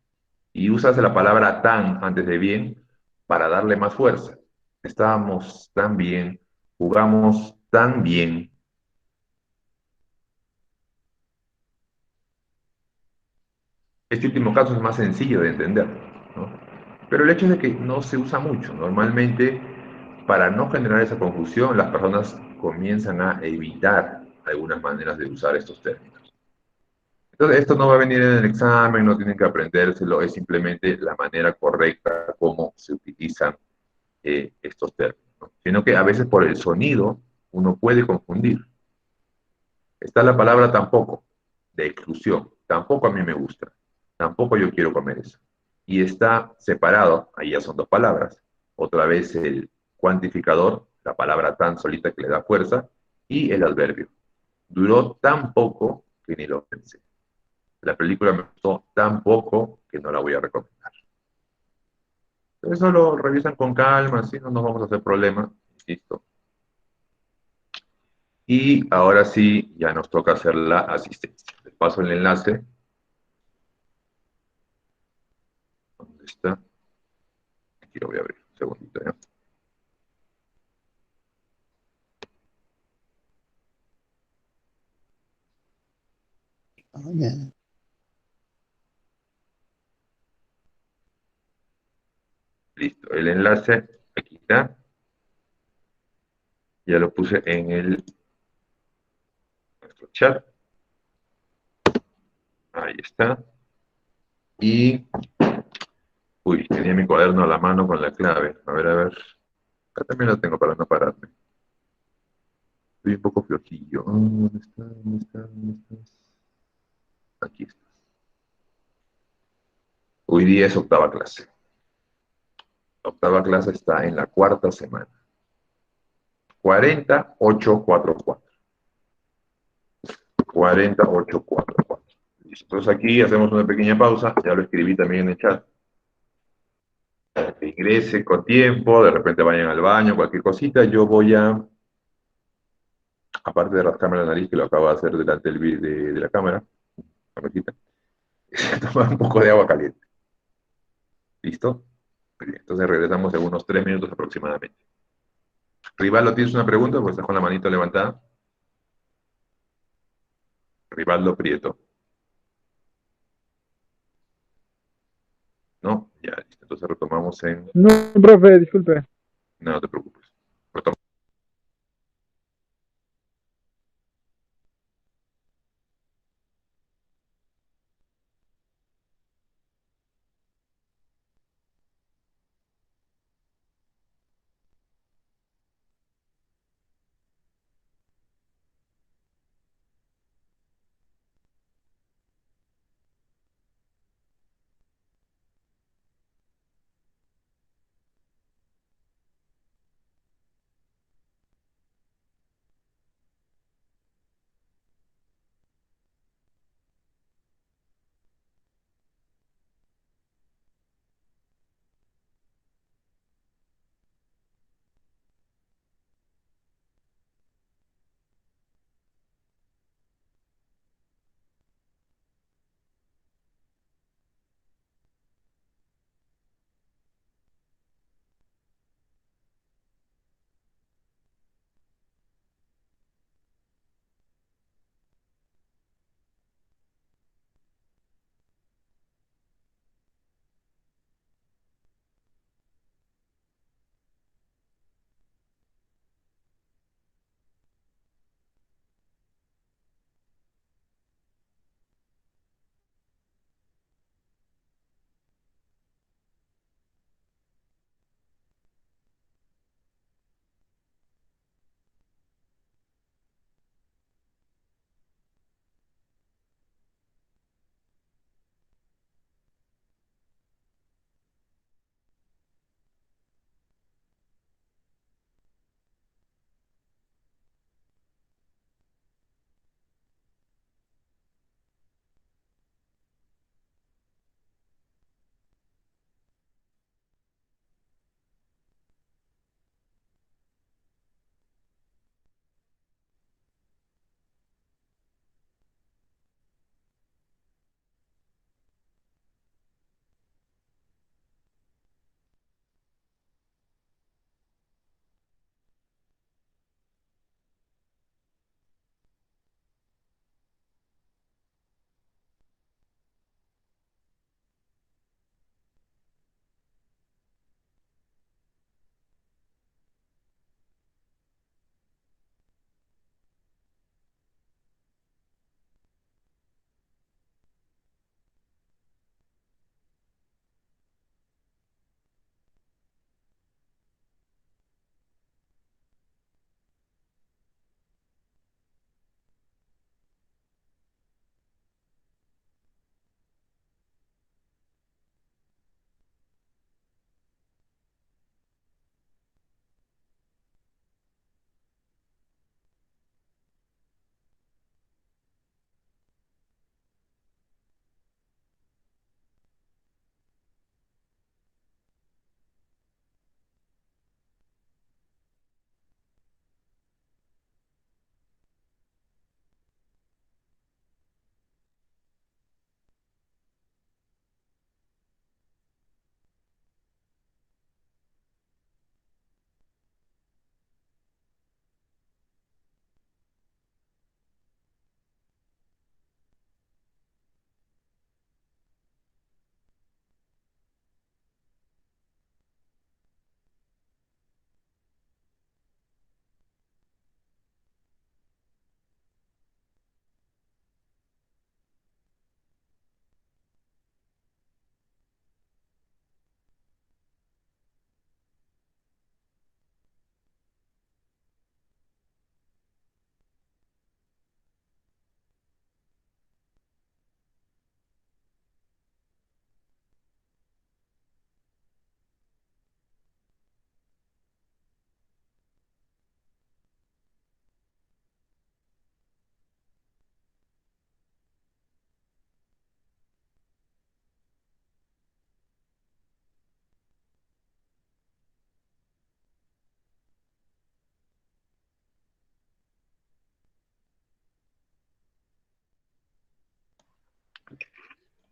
Y usas la palabra tan antes de bien para darle más fuerza. Estábamos tan bien, jugamos tan bien. Este último caso es más sencillo de entender, ¿no? Pero el hecho es de que no se usa mucho. Normalmente, para no generar esa confusión, las personas comienzan a evitar algunas maneras de usar estos términos. Entonces, esto no va a venir en el examen, no tienen que aprendérselo, es simplemente la manera correcta como se utilizan estos términos, ¿no? Sino que a veces por el sonido uno puede confundir. Está la palabra tampoco, de exclusión. Tampoco a mí me gusta. Tampoco yo quiero comer eso. Y está separado, ahí ya son dos palabras. Otra vez el cuantificador, la palabra tan solita que le da fuerza, y el adverbio. Duró tan poco que ni lo pensé. La película me gustó tan poco que no la voy a recomendar. Eso lo revisan con calma, así no nos vamos a hacer problemas. Listo. Y ahora sí, ya nos toca hacer la asistencia. Les paso el enlace. ¿Dónde está? Aquí lo voy a abrir. Un segundito, ¿ya? Listo. El enlace, aquí está. Ya lo puse en nuestro chat. Ahí está. Y, uy, tenía mi cuaderno a la mano con la clave. A ver, a ver. Acá también lo tengo para no pararme. Estoy un poco flojillo. ¿Dónde está? ¿Dónde está? ¿Dónde estás? Aquí está. Hoy día es octava clase. La octava clase está en la cuarta semana. 4844. 4844. Listo. Entonces aquí hacemos una pequeña pausa. Ya lo escribí también en el chat. Que ingrese con tiempo, de repente vayan al baño, cualquier cosita. Yo voy a, aparte de rascarme la nariz, que lo acabo de hacer delante de la cámara, camita, tomar un poco de agua caliente. ¿Listo? Muy bien. Entonces regresamos en unos 3 minutos aproximadamente. Rivaldo, ¿tienes una pregunta? Pues estás con la manito levantada. Rivaldo Prieto. ¿No? Ya, listo. Entonces retomamos en... No, profe, disculpe. No, no te preocupes. Retomamos.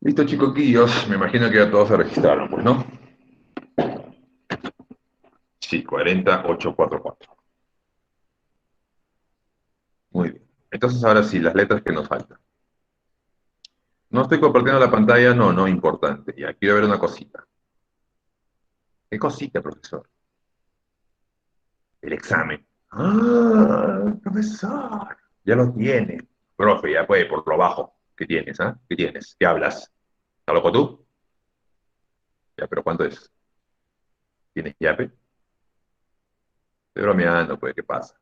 Listo, chicoquillos. Me imagino que ya todos se registraron, pues, ¿no? Sí, 40844. Muy bien. Entonces, ahora sí, las letras que nos faltan. No estoy compartiendo la pantalla, no, no, importante. Ya, quiero ver una cosita. ¿Qué cosita, profesor? El examen. ¡Ah, profesor! Ya lo tiene. Profe, ya puede, por lo bajo. ¿Qué tienes, ah? ¿Qué tienes? ¿Qué hablas? ¿Estás loco tú? Ya, pero ¿cuánto es? ¿Tienes yape? Estoy bromeando, pues, ¿qué pasa?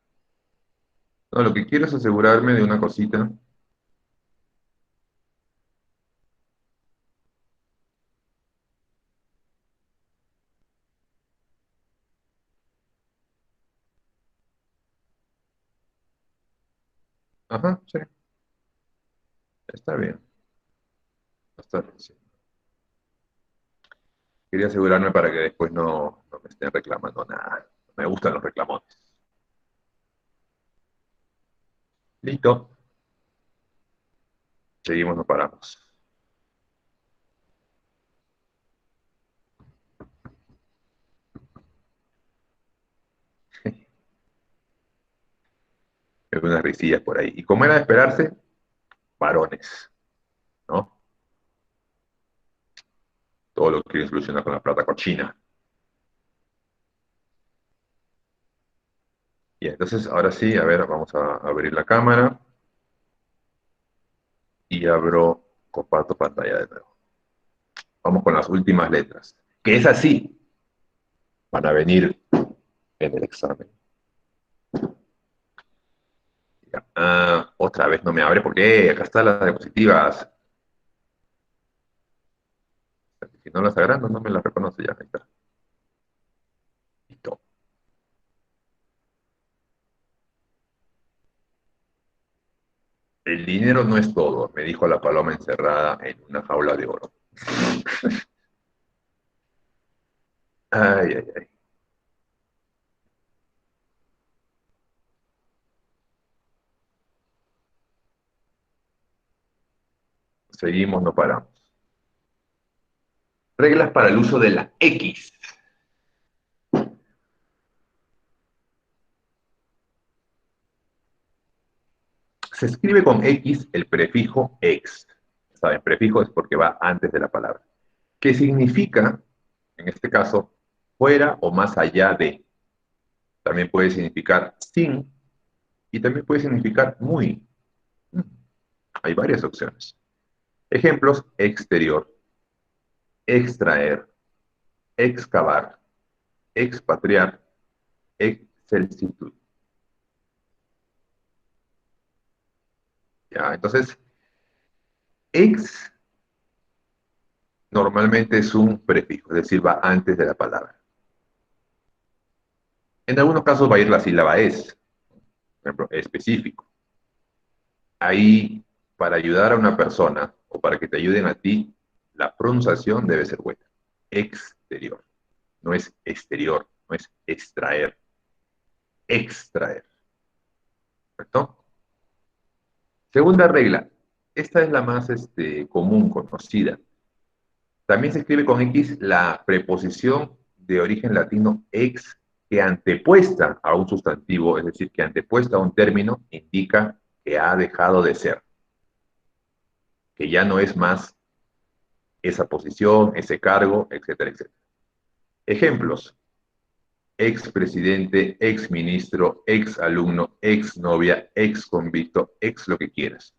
No, lo que quiero es asegurarme de una cosita. Ajá, sí, está bien. Está bien, sí. Quería asegurarme para que después no me estén reclamando nada. No me gustan los reclamones. Listo. Seguimos, no paramos. Algunas risillas por ahí. Y como era de esperarse, varones, ¿no? Todo lo que quieren solucionar con la plata cochina. Y entonces, ahora sí, a ver, vamos a abrir la cámara y comparto pantalla de nuevo. Vamos con las últimas letras. Que es así, van a venir en el examen. Ya. Ah, otra vez no me abre, ¿por qué? Acá están las diapositivas. Si no las agrando, no me las reconoce ya. Ahí está. Listo. El dinero no es todo, me dijo la paloma encerrada en una jaula de oro. Ay, ay, ay. Seguimos, no paramos. Reglas para el uso de la X. Se escribe con X el prefijo ex. ¿Saben? Prefijo es porque va antes de la palabra. Que significa, en este caso, fuera o más allá de. También puede significar sin y también puede significar muy. Hay varias opciones. Ejemplos: exterior, extraer, excavar, expatriar, excelsitud. ¿Ya? Entonces, ex normalmente es un prefijo, es decir, va antes de la palabra. En algunos casos va a ir la sílaba es, por ejemplo, específico. Ahí, para ayudar a una persona o para que te ayuden a ti, la pronunciación debe ser buena. Exterior, no es exterior, no es extraer, extraer. ¿Correcto? Segunda regla, esta es la más común, conocida. También se escribe con X la preposición de origen latino ex que antepuesta a un sustantivo, es decir, que antepuesta a un término, indica que ha dejado de ser, que ya no es más esa posición, ese cargo, etcétera, etcétera. Ejemplos: ex presidente, ex ministro, ex alumno, ex novia, ex convicto, ex lo que quieras.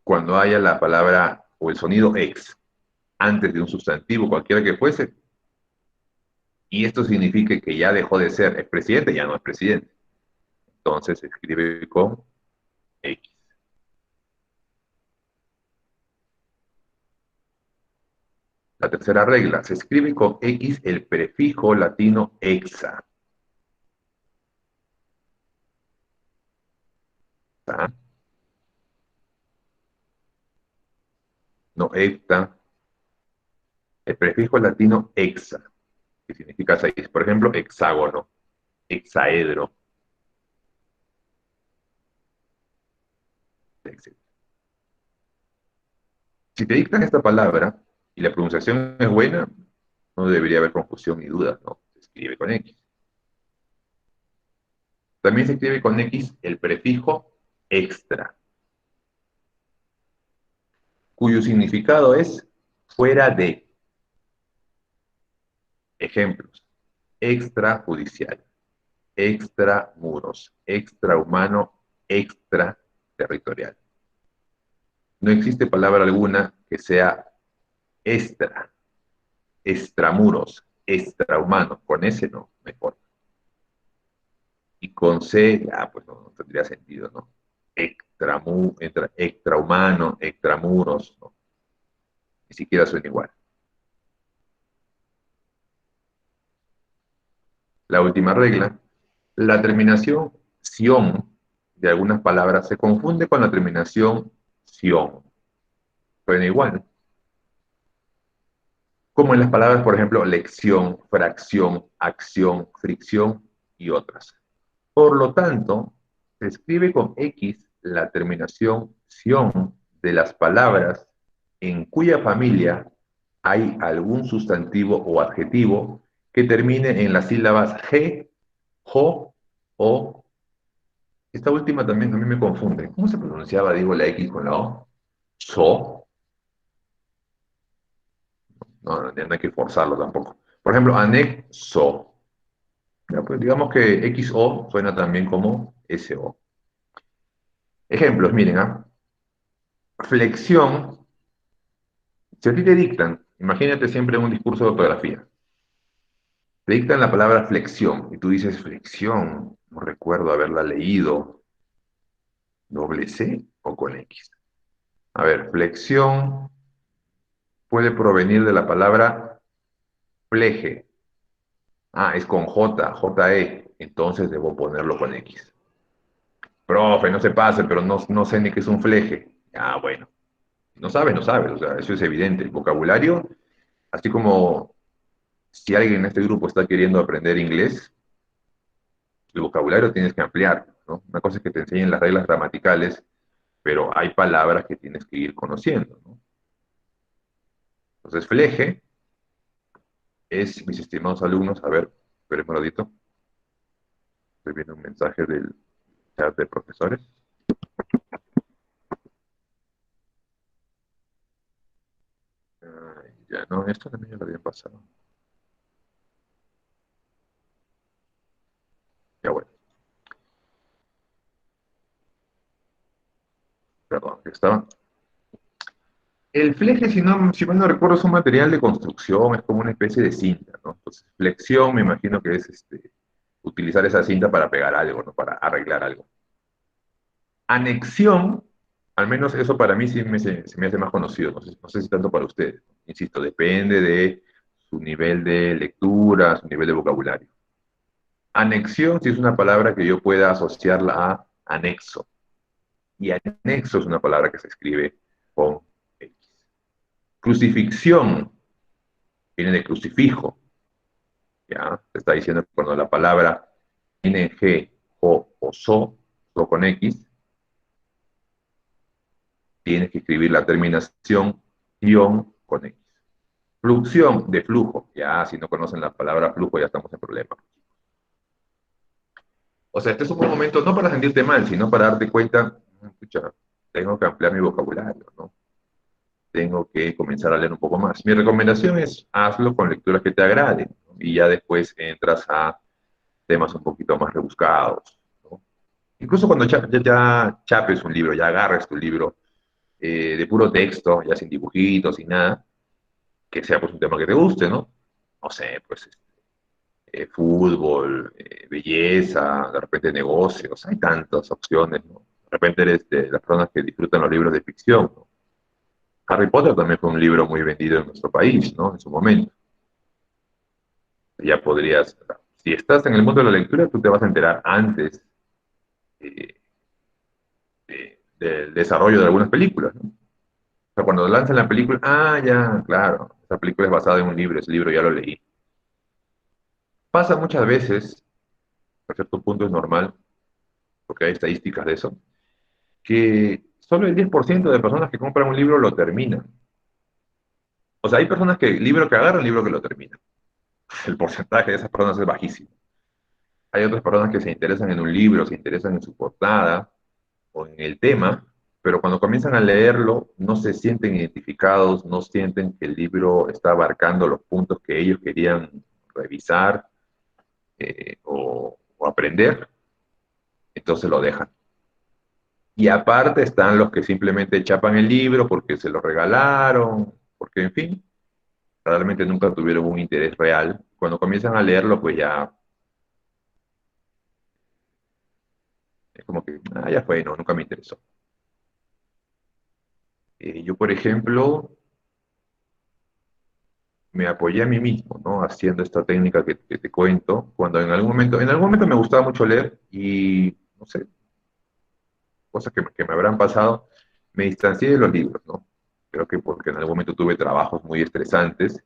Cuando haya la palabra o el sonido ex antes de un sustantivo, cualquiera que fuese, y esto significa que ya dejó de ser expresidente, ya no es presidente. Entonces se escribe con X. La tercera regla, se escribe con X el prefijo latino exa. ¿Tá? No hepta. El prefijo latino exa, que significa seis. Por ejemplo, hexágono, hexaedro. Si te dictan esta palabra y la pronunciación es buena, no debería haber confusión ni dudas, ¿no? Se escribe con X. También se escribe con X el prefijo extra, cuyo significado es fuera de. Ejemplos: extrajudicial, extramuros, extrahumano, extraterritorial. No existe palabra alguna que sea extra, extramuros, extrahumano. Con ese no, mejor. Y con C, ya, pues no tendría sentido, ¿no? Extrahumano, extramuros, ¿no? Ni siquiera suena igual. La última regla: la terminación ción de algunas palabras se confunde con la terminación ción. Suena igual. Como en las palabras, por ejemplo, lección, fracción, acción, fricción y otras. Por lo tanto, se escribe con X la terminación ción de las palabras en cuya familia hay algún sustantivo o adjetivo que termine en las sílabas G, jo, o. Esta última también a mí me confunde. ¿Cómo se pronunciaba, digo, la X con la O? So. No, no hay que forzarlo tampoco. Por ejemplo, anexo. Ya, pues digamos que XO suena también como SO. Ejemplos, miren, ¿ah? Flexión. Si a ti te dictan, imagínate siempre un discurso de ortografía. Te dictan la palabra flexión y tú dices flexión. No recuerdo haberla leído. ¿Doble C o con X? A ver, flexión puede provenir de la palabra fleje. Ah, es con J, J-E. Entonces debo ponerlo con X. Profe, no se pase, pero no sé ni qué es un fleje. Ah, bueno. No sabes, no sabes. O sea, eso es evidente. El vocabulario, así como si alguien en este grupo está queriendo aprender inglés, el vocabulario tienes que ampliar, ¿no? Una cosa es que te enseñen las reglas gramaticales, pero hay palabras que tienes que ir conociendo, ¿no? Entonces, fleje es, mis estimados alumnos, a ver, esperen un ratito. Estoy viendo un mensaje del chat de profesores. Ay, ya no, esto también ya lo habían pasado. Ya bueno, perdón, que estaba. El fleje, si mal no recuerdo, es un material de construcción, es como una especie de cinta, ¿no? Entonces, flexión me imagino que es utilizar esa cinta para pegar algo, ¿no? Para arreglar algo. Anexión, al menos eso para mí sí se me hace más conocido, no sé si tanto para ustedes. Insisto, depende de su nivel de lectura, su nivel de vocabulario. Anexión sí es una palabra que yo pueda asociarla a anexo. Y anexo es una palabra que se escribe con X. Crucifixión viene de crucifijo. ¿Ya? Se está diciendo que cuando la palabra NG, o so con X, tienes que escribir la terminación ion con X. Fluxión de flujo. Ya, si no conocen la palabra flujo, ya estamos en problema. O sea, este es un buen momento no para sentirte mal, sino para darte cuenta, escucha, tengo que ampliar mi vocabulario, ¿no? Tengo que comenzar a leer un poco más. Mi recomendación es hazlo con lecturas que te agraden, ¿no? Y ya después entras a temas un poquito más rebuscados, ¿no? Incluso cuando ya chapes un libro, ya agarres tu libro de puro texto, ya sin dibujitos, sin nada, que sea pues un tema que te guste, ¿no? No sé, pues fútbol, belleza, de repente negocios, hay tantas opciones, ¿no? De repente eres de las personas que disfrutan los libros de ficción, ¿no? Harry Potter también fue un libro muy vendido en nuestro país, ¿no? En su momento. Ya podrías, si estás en el mundo de la lectura, tú te vas a enterar antes eh, del desarrollo de algunas películas, ¿no? O sea, cuando lanzan la película, ah, ya, claro, esa película es basada en un libro, ese libro ya lo leí. Pasa muchas veces, a cierto punto es normal, porque hay estadísticas de eso, que solo el 10% de personas que compran un libro lo terminan. O sea, hay personas que el libro que agarran, el libro que lo terminan. El porcentaje de esas personas es bajísimo. Hay otras personas que se interesan en un libro, se interesan en su portada o en el tema, pero cuando comienzan a leerlo no se sienten identificados, no sienten que el libro está abarcando los puntos que ellos querían revisar o aprender, entonces lo dejan. Y aparte están los que simplemente chapan el libro porque se lo regalaron, porque en fin, realmente nunca tuvieron un interés real. Cuando comienzan a leerlo, pues ya es como que, ah, ya fue, no, nunca me interesó. Yo, por ejemplo, me apoyé a mí mismo, ¿no? Haciendo esta técnica que te cuento, cuando en algún momento me gustaba mucho leer y, no sé, cosas que me habrán pasado, me distancié de los libros, ¿no? Creo que porque en algún momento tuve trabajos muy estresantes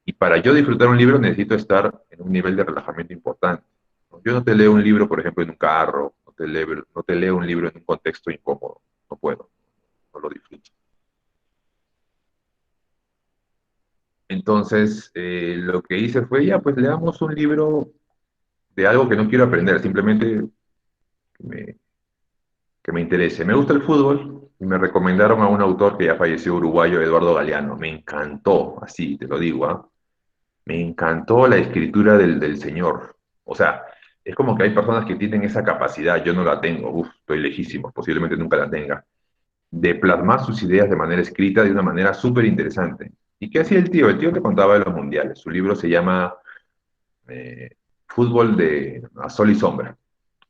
y para yo disfrutar un libro necesito estar en un nivel de relajamiento importante, ¿no? Yo no te leo un libro, por ejemplo, en un carro, no te leo un libro en un contexto incómodo, no puedo, no lo disfruto. Entonces, lo que hice fue, ya, pues leamos un libro de algo que no quiero aprender, simplemente que me, que me interese. Me gusta el fútbol y me recomendaron a un autor que ya falleció, uruguayo, Eduardo Galeano. Me encantó, así te lo digo, ¿ah? Me encantó la escritura del señor. O sea, es como que hay personas que tienen esa capacidad, yo no la tengo, uf, estoy lejísimo, posiblemente nunca la tenga, de plasmar sus ideas de manera escrita de una manera súper interesante. ¿Y qué hacía el tío? El tío te contaba de los mundiales. Su libro se llama eh, Fútbol de a Sol y Sombra.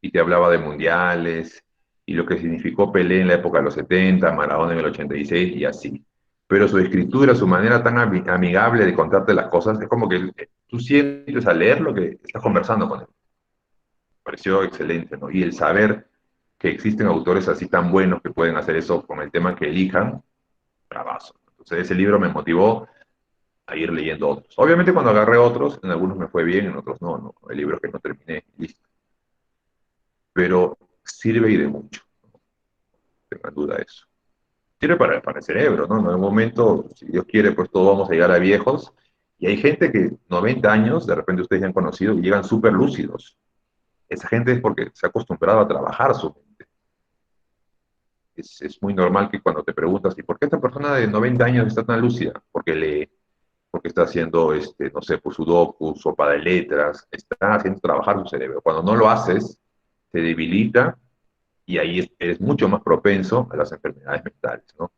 Y te hablaba de mundiales y lo que significó Pelé en la época de los 70, Maradona en el 86 y así. Pero su escritura, su manera tan amigable de contarte las cosas, es como que tú sientes al leer lo que estás conversando con él. Pareció excelente, ¿no? Y el saber que existen autores así tan buenos que pueden hacer eso con el tema que elijan, bravazo. Entonces ese libro me motivó a ir leyendo otros. Obviamente cuando agarré otros, en algunos me fue bien, en otros no, no. Hay libros que no terminé, listo. Pero sirve y de mucho, no tengan duda de eso. Sirve para el cerebro, ¿no? En algún momento, si Dios quiere, pues todos vamos a llegar a viejos. Y hay gente que 90 años, de repente ustedes ya han conocido, y llegan súper lúcidos. Esa gente es porque se ha acostumbrado a trabajar su mente. Es muy normal que cuando te preguntas, ¿y por qué esta persona de 90 años está tan lúcida? Porque lee, porque está haciendo, no sé, pues sudoku, sopa de letras, está haciendo trabajar su cerebro. Cuando no lo haces, se debilita y ahí eres mucho más propenso a las enfermedades mentales, ¿no?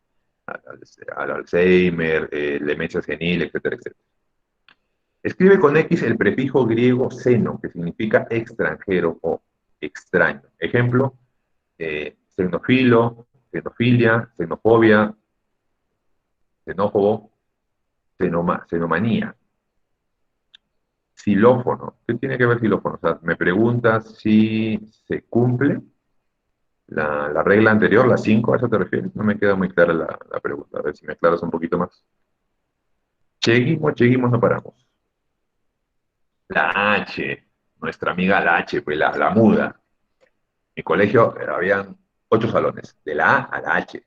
Al Alzheimer, demencia senil, etcétera, etcétera. Escribe con X el prefijo griego xeno, que significa extranjero o extraño. Ejemplo, xenofilo, xenofilia, xenofobia, xenófobo, xenomanía. Xilófono. ¿Qué tiene que ver xilófono? O sea, me preguntas si se cumple la regla anterior, la 5, ¿a eso te refieres? No me queda muy clara la pregunta. A ver si me aclaras un poquito más. Seguimos, no paramos. La H, nuestra amiga la H, pues la muda. En mi colegio habían 8 salones, de la A a la H.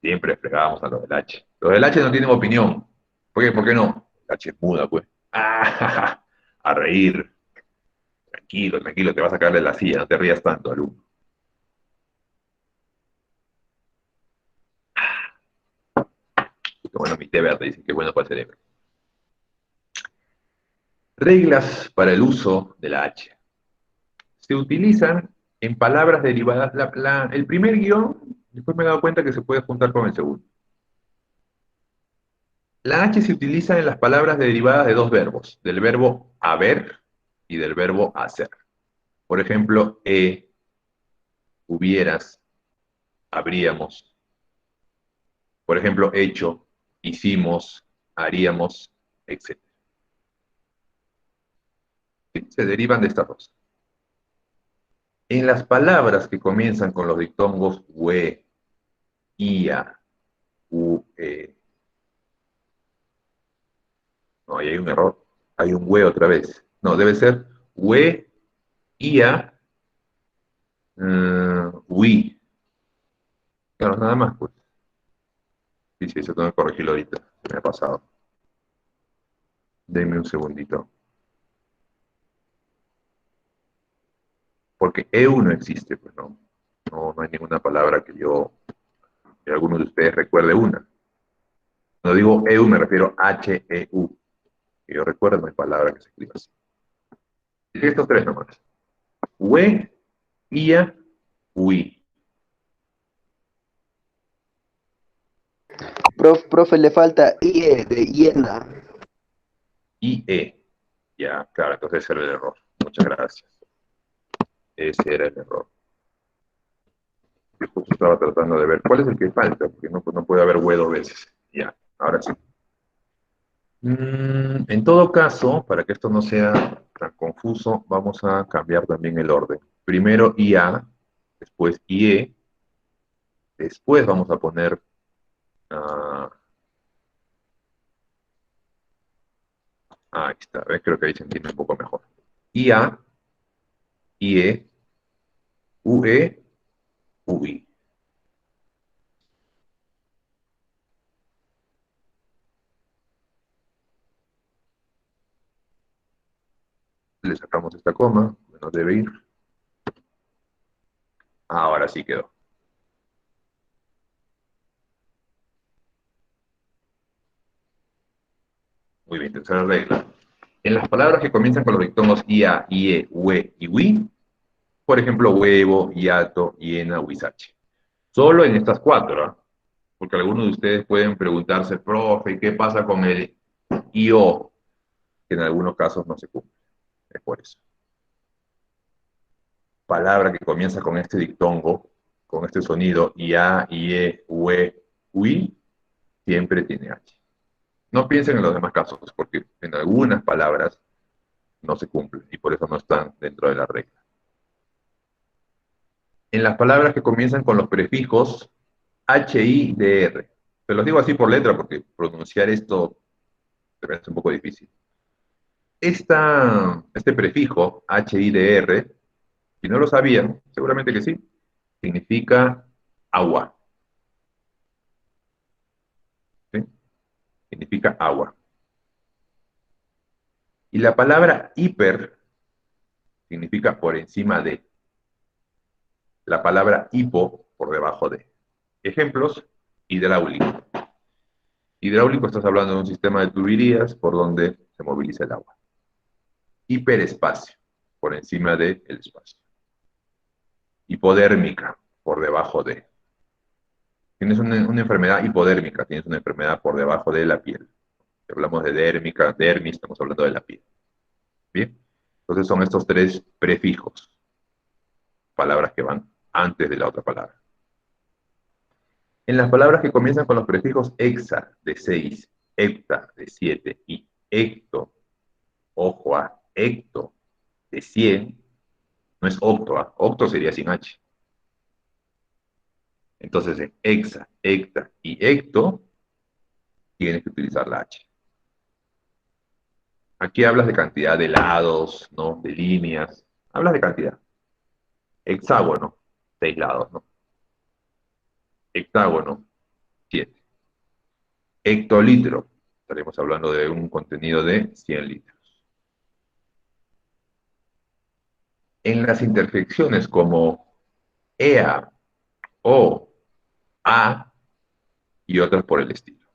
Siempre fregábamos a los del H. Los del H no tienen opinión. ¿Por qué? ¿Por qué no? La H es muda, pues. Ah, a reír. Tranquilo, tranquilo, te vas a sacar de la silla, no te rías tanto, alumno. Qué bueno, mi té verde dice que es bueno para el cerebro. Reglas para el uso de la H. Se utilizan en palabras derivadas. El primer guión, después me he dado cuenta que se puede juntar con el segundo. La H se utiliza en las palabras derivadas de dos verbos, del verbo haber y del verbo hacer. Por ejemplo, hubieras, habríamos. Por ejemplo, hecho, hicimos, haríamos, etc. Se derivan de estas dos. En las palabras que comienzan con los diptongos ue, ia, ue, no, ahí hay un error, hay un ue otra vez. No, debe ser ue, ia, ui. Claro, nada más, pues. Sí, sí, eso tengo que corregirlo ahorita. Se me ha pasado. Denme un segundito. Porque EU no existe, pues no. No, no hay ninguna palabra que alguno de ustedes recuerde una. Cuando digo EU me refiero a H-E-U. Que yo recuerdo, no hay palabra que se escriba así. Estos tres nomás. We, IA, UI. Profe, le falta IE de hiena. IE. Ya, claro, entonces ese era el error. Muchas gracias. Ese era el error. Yo justo estaba tratando de ver cuál es el que falta, porque no puede haber we dos veces. Ya, ahora sí. En todo caso, para que esto no sea tan confuso, vamos a cambiar también el orden. Primero IA, después IE, después vamos a poner ahí está, ¿ves? Creo que ahí se entiende un poco mejor. IA, IE, UE, UI. Le sacamos esta coma, no debe ir. Ahora sí quedó. Muy bien, tercera regla. En las palabras que comienzan con los dictongos IA, IE, UE y UI, por ejemplo, huevo, hiato, hiena, huizache. Solo en estas cuatro, ¿ah? Porque algunos de ustedes pueden preguntarse, profe, ¿qué pasa con el IO? Que en algunos casos no se cumple. Es por eso. Palabra que comienza con este dictongo, con este sonido, IA, IE, UE, UI, siempre tiene H. No piensen en los demás casos, porque en algunas palabras no se cumplen y por eso no están dentro de la regla. En las palabras que comienzan con los prefijos HIDR. Se los digo así por letra porque pronunciar esto se me hace un poco difícil. Este prefijo HIDR, si no lo sabían, seguramente que sí, significa agua. ¿Sí? Significa agua. Y la palabra hiper significa por encima de. La palabra hipo por debajo de. Ejemplos, hidráulico. Hidráulico, estás hablando de un sistema de tuberías por donde se moviliza el agua. Hiperespacio, por encima del espacio. Hipodérmica, por debajo de. Tienes una enfermedad hipodérmica, tienes una enfermedad por debajo de la piel. Si hablamos de dérmica, dermis, estamos hablando de la piel. ¿Bien? Entonces son estos tres prefijos, palabras que van antes de la otra palabra. En las palabras que comienzan con los prefijos hexa, de 6, hepta, de 7, y hecto, ojo a hecto, de 100, no es octo, octo sería sin H. Entonces en hexa, hecta y hecto, tienes que utilizar la H. Aquí hablas de cantidad de lados, ¿no? De líneas. Hablas de cantidad. Hexágono, 6 lados, ¿no? Hectágono, 7. Hectolitro, estaremos hablando de un contenido de 100 litros. En las interjecciones como EA, O, A y otras por el estilo.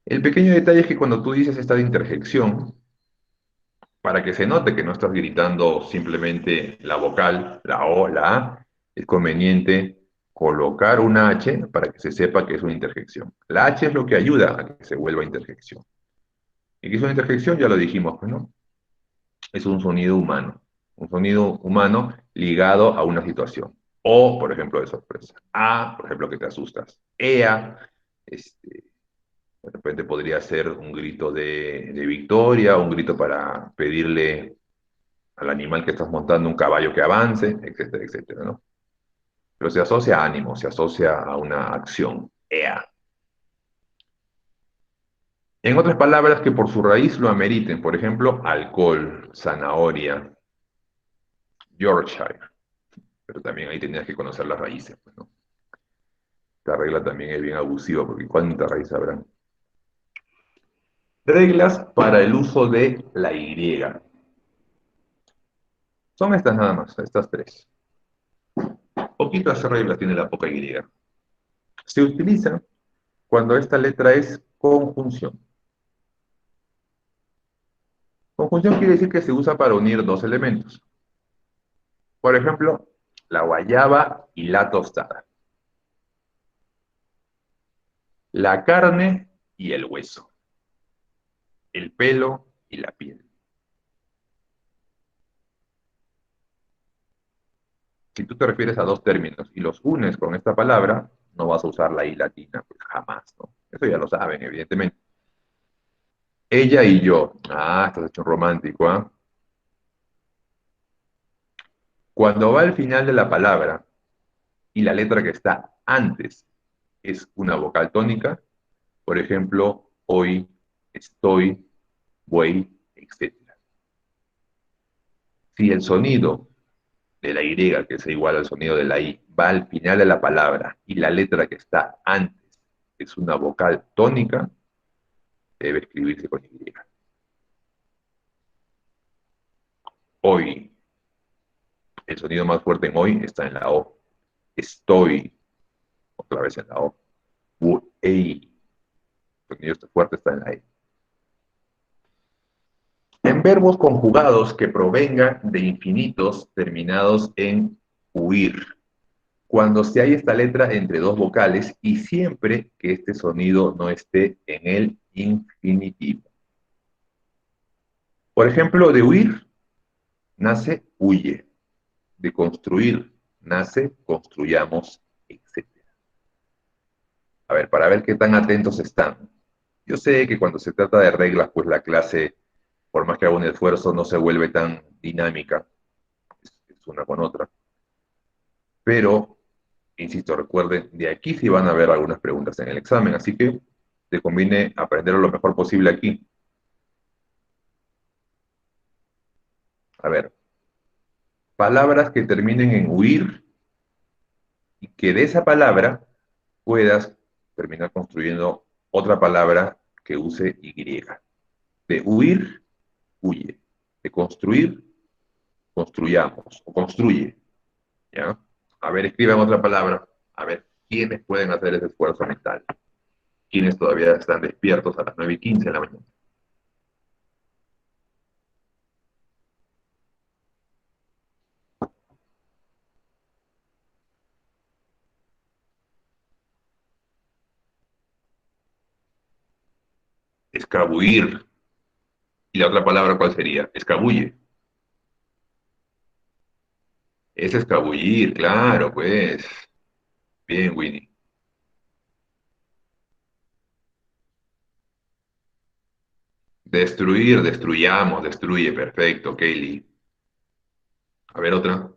El pequeño detalle es que cuando tú dices esta interjección, para que se note que no estás gritando simplemente la vocal, la O, la A, es conveniente colocar una H para que se sepa que es una interjección. La H es lo que ayuda a que se vuelva interjección. ¿Y qué es una interjección? Ya lo dijimos, pues, ¿no? Es un sonido humano. Un sonido humano ligado a una situación. O, por ejemplo, de sorpresa. A, por ejemplo, que te asustas. Ea, de repente podría ser un grito de victoria, un grito para pedirle al animal que estás montando un caballo que avance, etcétera, etcétera, ¿no? Pero se asocia a ánimo, se asocia a una acción. Ea. En otras palabras que por su raíz lo ameriten, por ejemplo, alcohol, zanahoria, Yorkshire. Pero también ahí tenías que conocer las raíces, pues, ¿no? Esta regla también es bien abusiva, porque ¿cuántas raíces habrán? Reglas para el uso de la Y. Son estas nada más, estas tres. Poquitas reglas tiene la poca Y. Se utiliza cuando esta letra es conjunción. Conjunción quiere decir que se usa para unir dos elementos. Por ejemplo, la guayaba y la tostada. La carne y el hueso. El pelo y la piel. Si tú te refieres a dos términos y los unes con esta palabra, no vas a usar la I latina, pues jamás, ¿no? Eso ya lo saben, evidentemente. Ella y yo. Ah, estás hecho romántico, ¿ah? Cuando va al final de la palabra y la letra que está antes es una vocal tónica, por ejemplo, hoy, estoy, voy, etc. Si el sonido de la Y, que es igual al sonido de la I, va al final de la palabra y la letra que está antes es una vocal tónica, debe escribirse con Y. Hoy. El sonido más fuerte en hoy está en la O. Estoy. Otra vez en la O. Ey. El sonido fuerte está en la E. En verbos conjugados que provengan de infinitos terminados en huir. Cuando se halla esta letra entre dos vocales y siempre que este sonido no esté en el infinitivo. Por ejemplo, de huir nace huye. De construir nace construyamos, etc. A ver, para ver qué tan atentos están. Yo sé que cuando se trata de reglas, pues la clase, por más que haga un esfuerzo, no se vuelve tan dinámica. Es una con otra. Pero, insisto, recuerden, de aquí sí van a haber algunas preguntas en el examen, así que te conviene aprender lo mejor posible aquí. A ver, palabras que terminen en huir y que de esa palabra puedas terminar construyendo otra palabra que use Y. De huir, huye. De construir, construyamos. O construye. ¿Ya? A ver, escriban otra palabra. A ver, ¿quiénes pueden hacer ese esfuerzo mental? ¿Quiénes todavía están despiertos a las 9:15 de la mañana? Escabullir. ¿Y la otra palabra cuál sería? Escabulle. Es escabullir, claro, pues. Bien, Winnie. Destruir, destruyamos, destruye, perfecto, Kaylee. A ver, otra.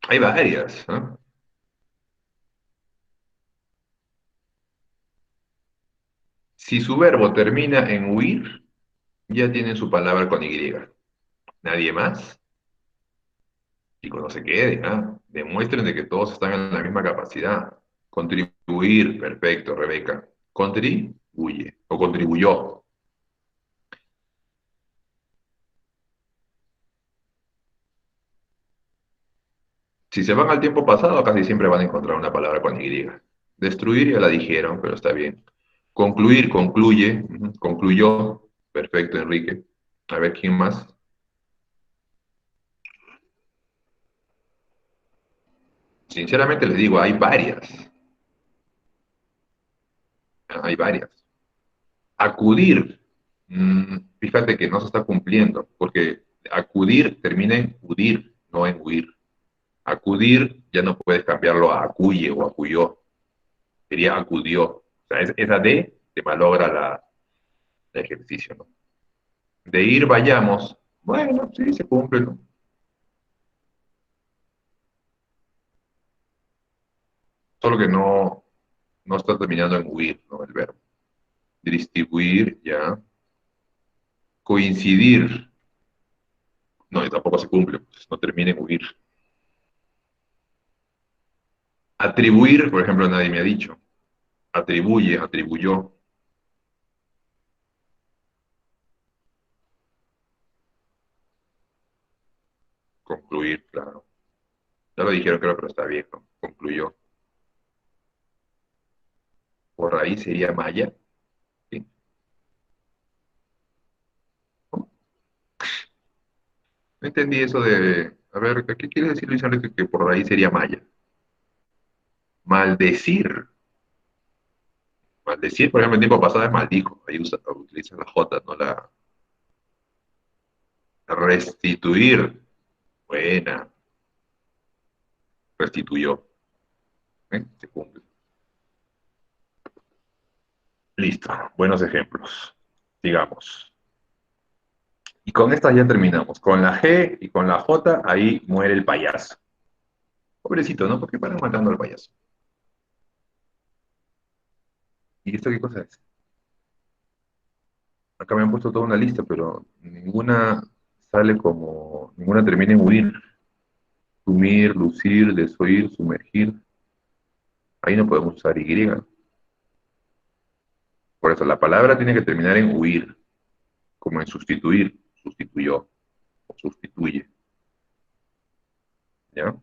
Hay varias, ¿no? Si su verbo termina en huir, ya tienen su palabra con Y. ¿Nadie más? Chicos, no se queden, ¿ah? Demuestren de que todos están en la misma capacidad. Contribuir, perfecto, Rebeca. Contribuye, o contribuyó. Si se van al tiempo pasado, casi siempre van a encontrar una palabra con Y. Destruir ya la dijeron, pero está bien. Concluir, concluye, concluyó. Perfecto, Enrique. A ver, ¿quién más? Sinceramente les digo, hay varias. Hay varias. Acudir. Fíjate que no se está cumpliendo, porque acudir termina en huir, no en huir. Acudir ya no puedes cambiarlo a acuye o acuyó. Sería acudió. O sea, esa D te malogra el ejercicio, ¿no? De ir, vayamos. Bueno, sí, se cumple, ¿no? Solo que no está terminando en huir, ¿no? El verbo. Distribuir, ya. Coincidir. No, y tampoco se cumple, pues, no termina en huir. Atribuir, por ejemplo, nadie me ha dicho. Atribuye, atribuyó. Concluir, claro. Ya lo dijeron, creo, pero está bien, ¿no? Concluyó. Por raíz sería maya. ¿Sí? ¿No? No entendí eso de... A ver, ¿qué quiere decir Luis Enrique que por raíz sería maya? Maldecir. Maldecir, por ejemplo, en tiempo pasado es maldijo. Ahí utiliza la J, no la... Restituir. Buena. Restituyó. ¿Eh? Se cumple. Listo. Buenos ejemplos. Sigamos. Y con estas ya terminamos. Con la G y con la J, ahí muere el payaso. Pobrecito, ¿no? ¿Por qué paran matando al payaso? ¿Y esto qué cosa es? Acá me han puesto toda una lista, pero ninguna sale como, ninguna termina en huir. Sumir, lucir, desoír, sumergir. Ahí no podemos usar Y. Por eso la palabra tiene que terminar en huir, como en sustituir, sustituyó o sustituye. ¿Ya?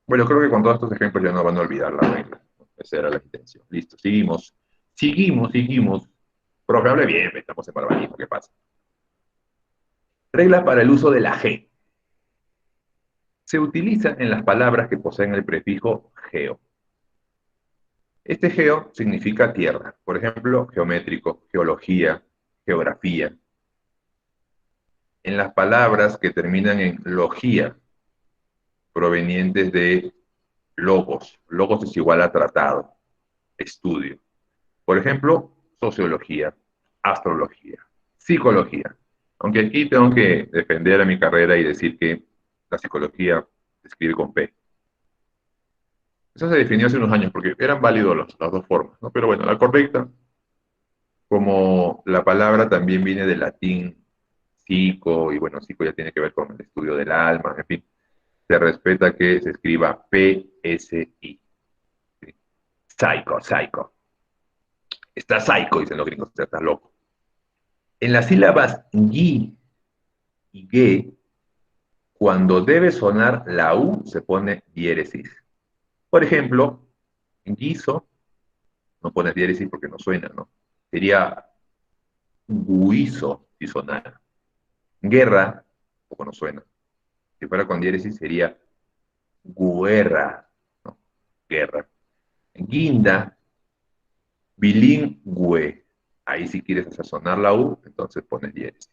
Bueno, creo que con todos estos ejemplos ya no van a olvidar la regla. Esa era la intención. Listo, seguimos. Seguimos. Profe, hable bien, estamos en barbarismo, ¿qué pasa? Reglas para el uso de la G. Se utiliza en las palabras que poseen el prefijo geo. Este geo significa tierra. Por ejemplo, geométrico, geología, geografía. En las palabras que terminan en logía, provenientes de logos. Logos es igual a tratado, estudio. Por ejemplo, sociología, astrología, psicología. Aunque aquí tengo que defender a mi carrera y decir que la psicología se escribe con P. Eso se definió hace unos años porque eran válidos las dos formas, ¿no? Pero bueno, la correcta, como la palabra también viene del latín psico, y bueno, psico ya tiene que ver con el estudio del alma, en fin, se respeta que se escriba P-S-I. ¿Sí? Psycho. Está psycho, dicen los gringos, está loco. En las sílabas gui y ge, cuando debe sonar la U, se pone diéresis. Por ejemplo, en guiso, no pones diéresis porque no suena, ¿no? Sería guiso si sonara. Guerra, poco no suena. Si fuera con diéresis sería guerra, ¿no? Guerra. Guinda, bilingüe. Ahí si quieres hacer sonar la U, entonces pones diéresis.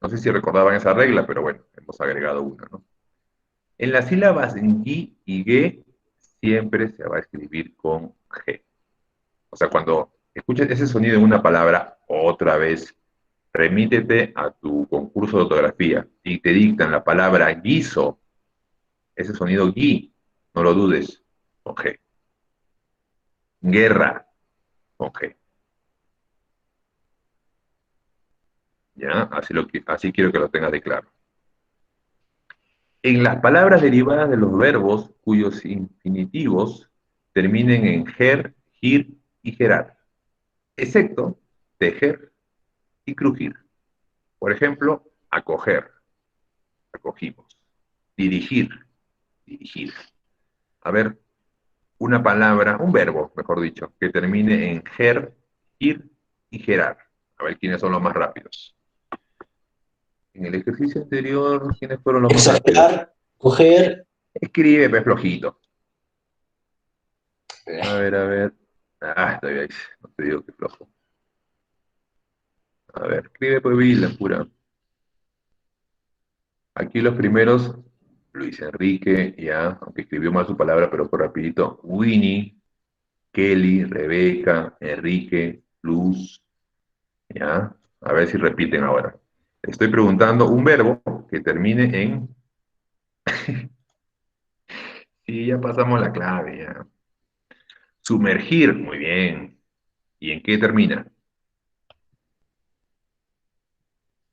No sé si recordaban esa regla, pero bueno, hemos agregado una, ¿no? En las sílabas gi y ge siempre se va a escribir con G. O sea, cuando escuches ese sonido en una palabra, otra vez, remítete a tu concurso de ortografía y te dictan la palabra guiso, ese sonido gui, no lo dudes, con G. Guerra, con G. ¿Ya? Así quiero que lo tengas de claro. En las palabras derivadas de los verbos cuyos infinitivos terminen en ger, gir y gerar, excepto tejer y crujir. Por ejemplo, acoger, acogimos. Dirigir, dirigir. A ver, una palabra, un verbo, mejor dicho, que termine en ger, gir y gerar. A ver quiénes son los más rápidos. En el ejercicio anterior, ¿quiénes fueron los más rápidos? Exagerar, coger. Escribe, pues, flojito. A ver. Ah, todavía ahí. No te digo que flojo. A ver, escribe, pues, Vila, pura. Aquí los primeros, Luis Enrique, ya, aunque escribió mal su palabra, pero fue rapidito. Winnie, Kelly, Rebeca, Enrique, Luz, ya. A ver si repiten ahora. Estoy preguntando un verbo que termine en... Sí, ya pasamos la clave, ya. Sumergir, muy bien. ¿Y en qué termina?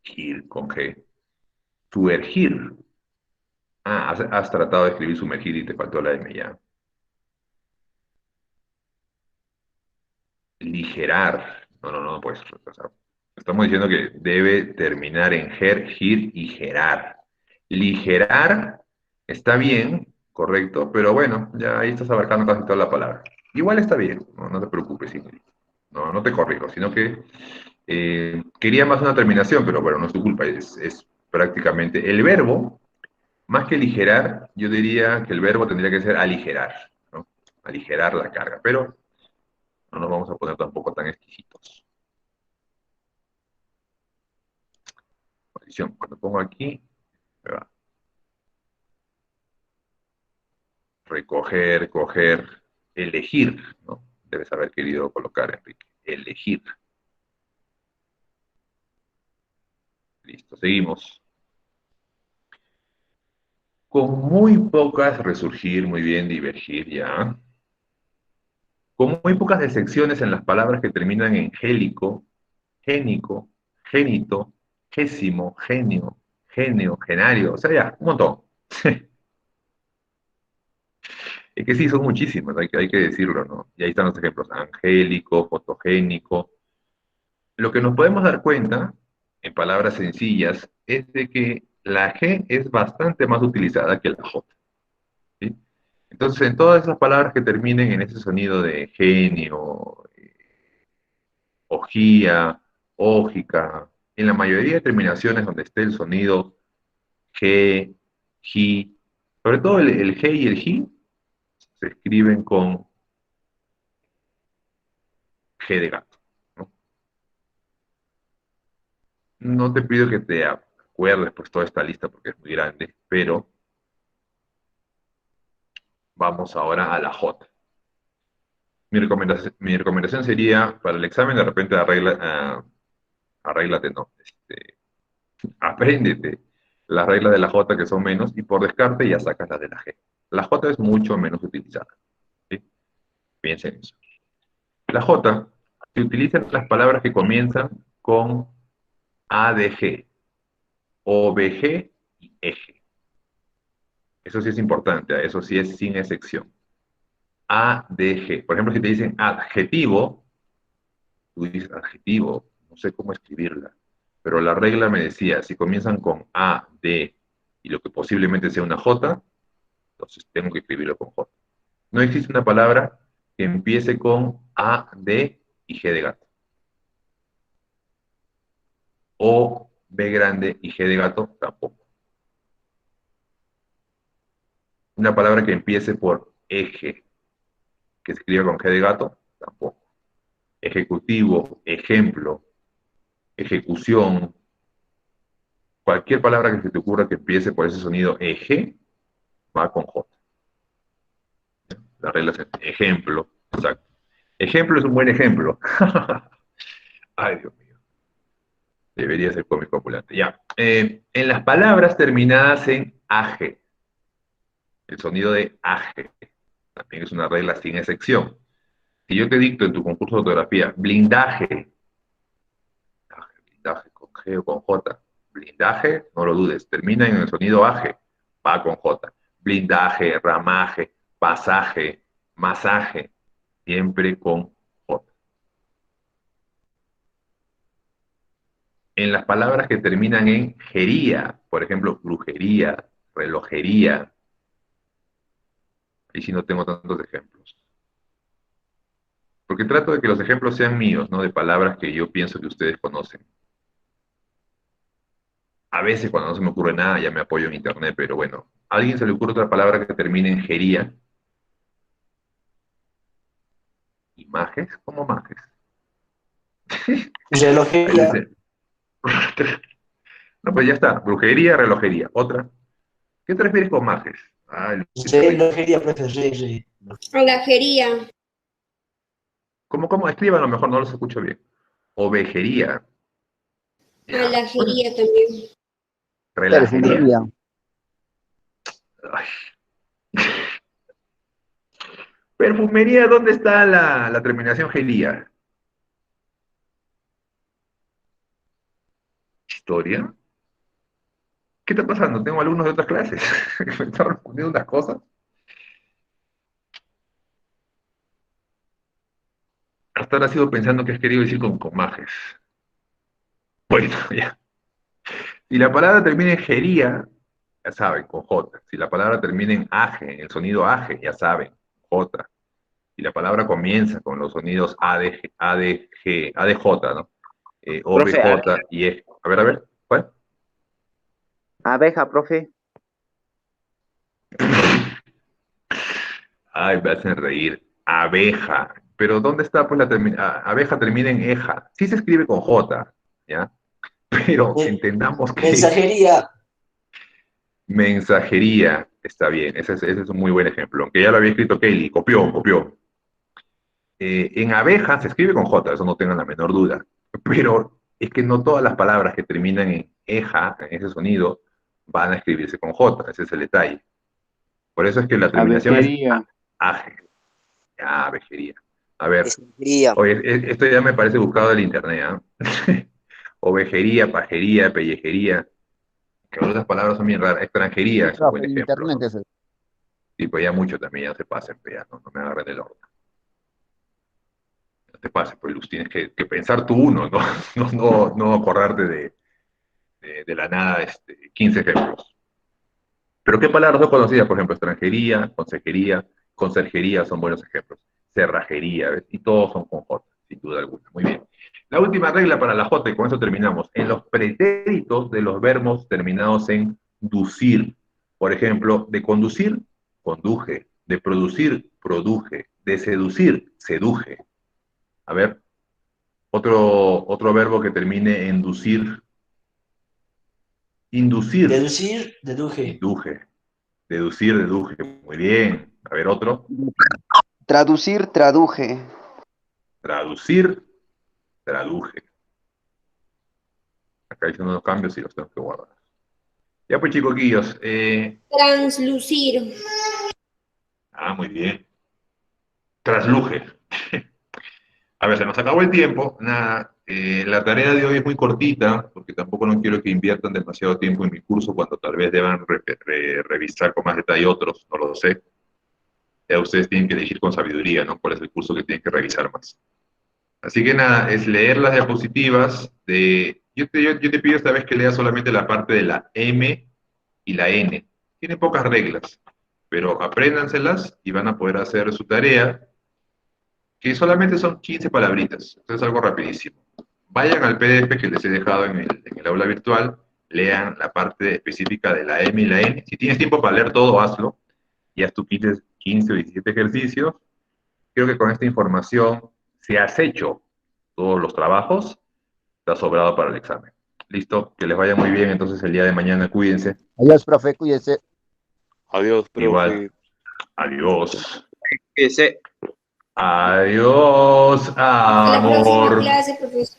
Gir con G. Sumergir. Ah, has tratado de escribir sumergir y te faltó la M ya. Ligerar. No, pues. O sea, estamos diciendo que debe terminar en ger, gir y gerar. Ligerar está bien, correcto, pero bueno, ya ahí estás abarcando casi toda la palabra. Igual está bien, no te preocupes, Ingrid. No te corrijo, sino que quería más una terminación, pero bueno, no es tu culpa, es prácticamente el verbo, más que ligerar, yo diría que el verbo tendría que ser aligerar, ¿no? Aligerar la carga, pero no nos vamos a poner tampoco tan exquisitos. Maldición, cuando pongo aquí, me va. Recoger, coger, elegir, ¿no? Debes haber querido colocar, Enrique, elegir. Listo, seguimos. Con muy pocas resurgir, muy bien, divergir, ya. Con muy pocas excepciones en las palabras que terminan en gélico, génico, génito, gésimo, genio, genio, genario, o sea, ya, un montón. Es que sí, son muchísimas, hay que decirlo, ¿no? Y ahí están los ejemplos, angélico, fotogénico. Lo que nos podemos dar cuenta, en palabras sencillas, es de que la G es bastante más utilizada que la J, ¿sí? Entonces, en todas esas palabras que terminen en ese sonido de genio, ojía, ógica, en la mayoría de terminaciones donde esté el sonido G, Ji, sobre todo el G y el Ji, se escriben con G de gato, ¿no? No te pido que te acuerdes pues toda esta lista porque es muy grande, pero vamos ahora a la J. Mi recomendación sería, para el examen, de repente arréglate, no, apréndete las reglas de la J que son menos y por descarte ya sacas las de la G. La J es mucho menos utilizada, ¿sí? Piensen en eso. La J se utiliza en las palabras que comienzan con ADG, OBG y eje. Eso sí es importante, eso sí es sin excepción. ADG. Por ejemplo, si te dicen adjetivo, tú dices adjetivo, no sé cómo escribirla, pero la regla me decía, si comienzan con A, D y lo que posiblemente sea una J, entonces tengo que escribirlo con J. No existe una palabra que empiece con A, D y G de gato. O B grande y G de gato, tampoco. Una palabra que empiece por eje, que se escriba con G de gato, tampoco. Ejecutivo, ejemplo, ejecución, cualquier palabra que se te ocurra que empiece por ese sonido eje, va con J. La regla es ejemplo, exacto. Ejemplo es un buen ejemplo. Ay, Dios mío. Debería ser cómico ambulante. Ya. En las palabras terminadas en AG, el sonido de AG, también es una regla sin excepción. Si yo te dicto en tu concurso de ortografía, blindaje con G o con J, blindaje, no lo dudes, termina en el sonido AG, va con J. Blindaje, ramaje, pasaje, masaje, siempre con J. En las palabras que terminan en jería, por ejemplo, brujería, relojería, ahí sí no tengo tantos ejemplos. Porque trato de que los ejemplos sean míos, ¿no? De palabras que yo pienso que ustedes conocen. A veces cuando no se me ocurre nada ya me apoyo en internet, pero bueno, ¿a alguien se le ocurre otra palabra que termine en jería? ¿Images? ¿Cómo majes? Ahí Relojería. dice. No, pues ya está. Brujería, relojería. Otra. ¿Qué te refieres con majes? Ah, Luisito Rey. Relojería, profesor. Re. Alajería. ¿Cómo? Escriban, a lo mejor no los escucho bien. Ovejería. Ya. Bueno, Alajería también. relajería. Perfumería. Ay. Perfumería, ¿dónde está la terminación gelía? historia? ¿Qué está pasando? Tengo alumnos de otras clases que me están respondiendo unas cosas. Hasta ahora sigo pensando que has querido decir con majes. Bueno, ya. Si la palabra termina en gería, ya saben, con J. Si la palabra termina en aje, en el sonido aje, ya saben, J. Si la palabra comienza con los sonidos ADJ, ¿no? Profe, OBJ y E. A ver, ¿cuál? abeja, profe. Ay, me hacen reír. Abeja. Pero ¿dónde está pues abeja termina en eja? Sí se escribe con J, ¿ya? Pero entendamos que Mensajería. mensajería está bien. Ese es un muy buen ejemplo. Aunque ya lo había escrito Kelly, copió. En abeja se escribe con J, eso no tengan la menor duda. Pero es que no todas las palabras que terminan en eja, en ese sonido, van a escribirse con J. Ese es el detalle. Por eso es que la terminación es Abejería. aje. Ah, abejería. A ver, Mensajería. oye, esto ya me parece buscado del internet, ¿ah? Ovejería, pajería, pellejería. Que otras palabras son bien raras. Extranjería es un buen ejemplo, ¿no? Sí, pues ya mucho también, ya se pasen, pues ya, no me agarren del orden. No te pases, pues Luz, tienes que pensar tú uno, ¿no? No acordarte de la nada 15 ejemplos. Pero ¿qué palabras son conocidas? Por ejemplo, extranjería, consejería, conserjería son buenos ejemplos. Cerrajería, ¿ves? Y todos son con J, sin duda alguna. Muy bien. La última regla para la J, y con eso terminamos. En los pretéritos de los verbos terminados en ducir, por ejemplo, de conducir, conduje, de producir, produje, de seducir, seduje. A ver, otro verbo que termine en ducir, inducir, Deducir, deduje. induje, deducir, deduje. Muy bien. A ver, otro. Traducir, traduje. Traducir, traduje. Acá hice unos cambios y los tengo que guardar. Ya pues, chicoquillos. Translucir. Muy bien. Trasluje. A ver, se nos acabó el tiempo. Nada, la tarea de hoy es muy cortita, porque tampoco no quiero que inviertan demasiado tiempo en mi curso cuando tal vez deban revisar con más detalle otros, no lo sé. Ya ustedes tienen que elegir con sabiduría, ¿no? ¿Cuál es el curso que tienen que revisar más? Así que nada, es leer las diapositivas de... Yo te pido esta vez que leas solamente la parte de la M y la N. Tiene pocas reglas, pero apréndanselas y van a poder hacer su tarea, que solamente son 15 palabritas. Esto es algo rapidísimo. Vayan al PDF que les he dejado en el aula virtual, lean la parte específica de la M y la N. Si tienes tiempo para leer todo, hazlo. Y haz tus 15 o 17 ejercicios. Creo que con esta información, si has hecho todos los trabajos, está sobrado para el examen. Listo, que les vaya muy bien entonces el día de mañana, cuídense. Adiós, profe, cuídese. Adiós, Igual, profe. adiós. Ese. Adiós, Hasta la próxima amor. clase, profesor.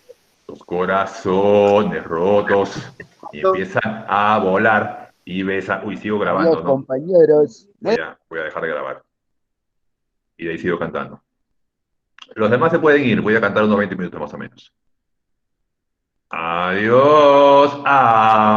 Los corazones rotos y empiezan a volar y besan. Uy, sigo grabando, Adiós, ¿no? compañeros. Ya, voy a dejar de grabar. Y de ahí sigo cantando. Los demás se pueden ir, voy a cantar unos 20 minutos más o menos. Adiós.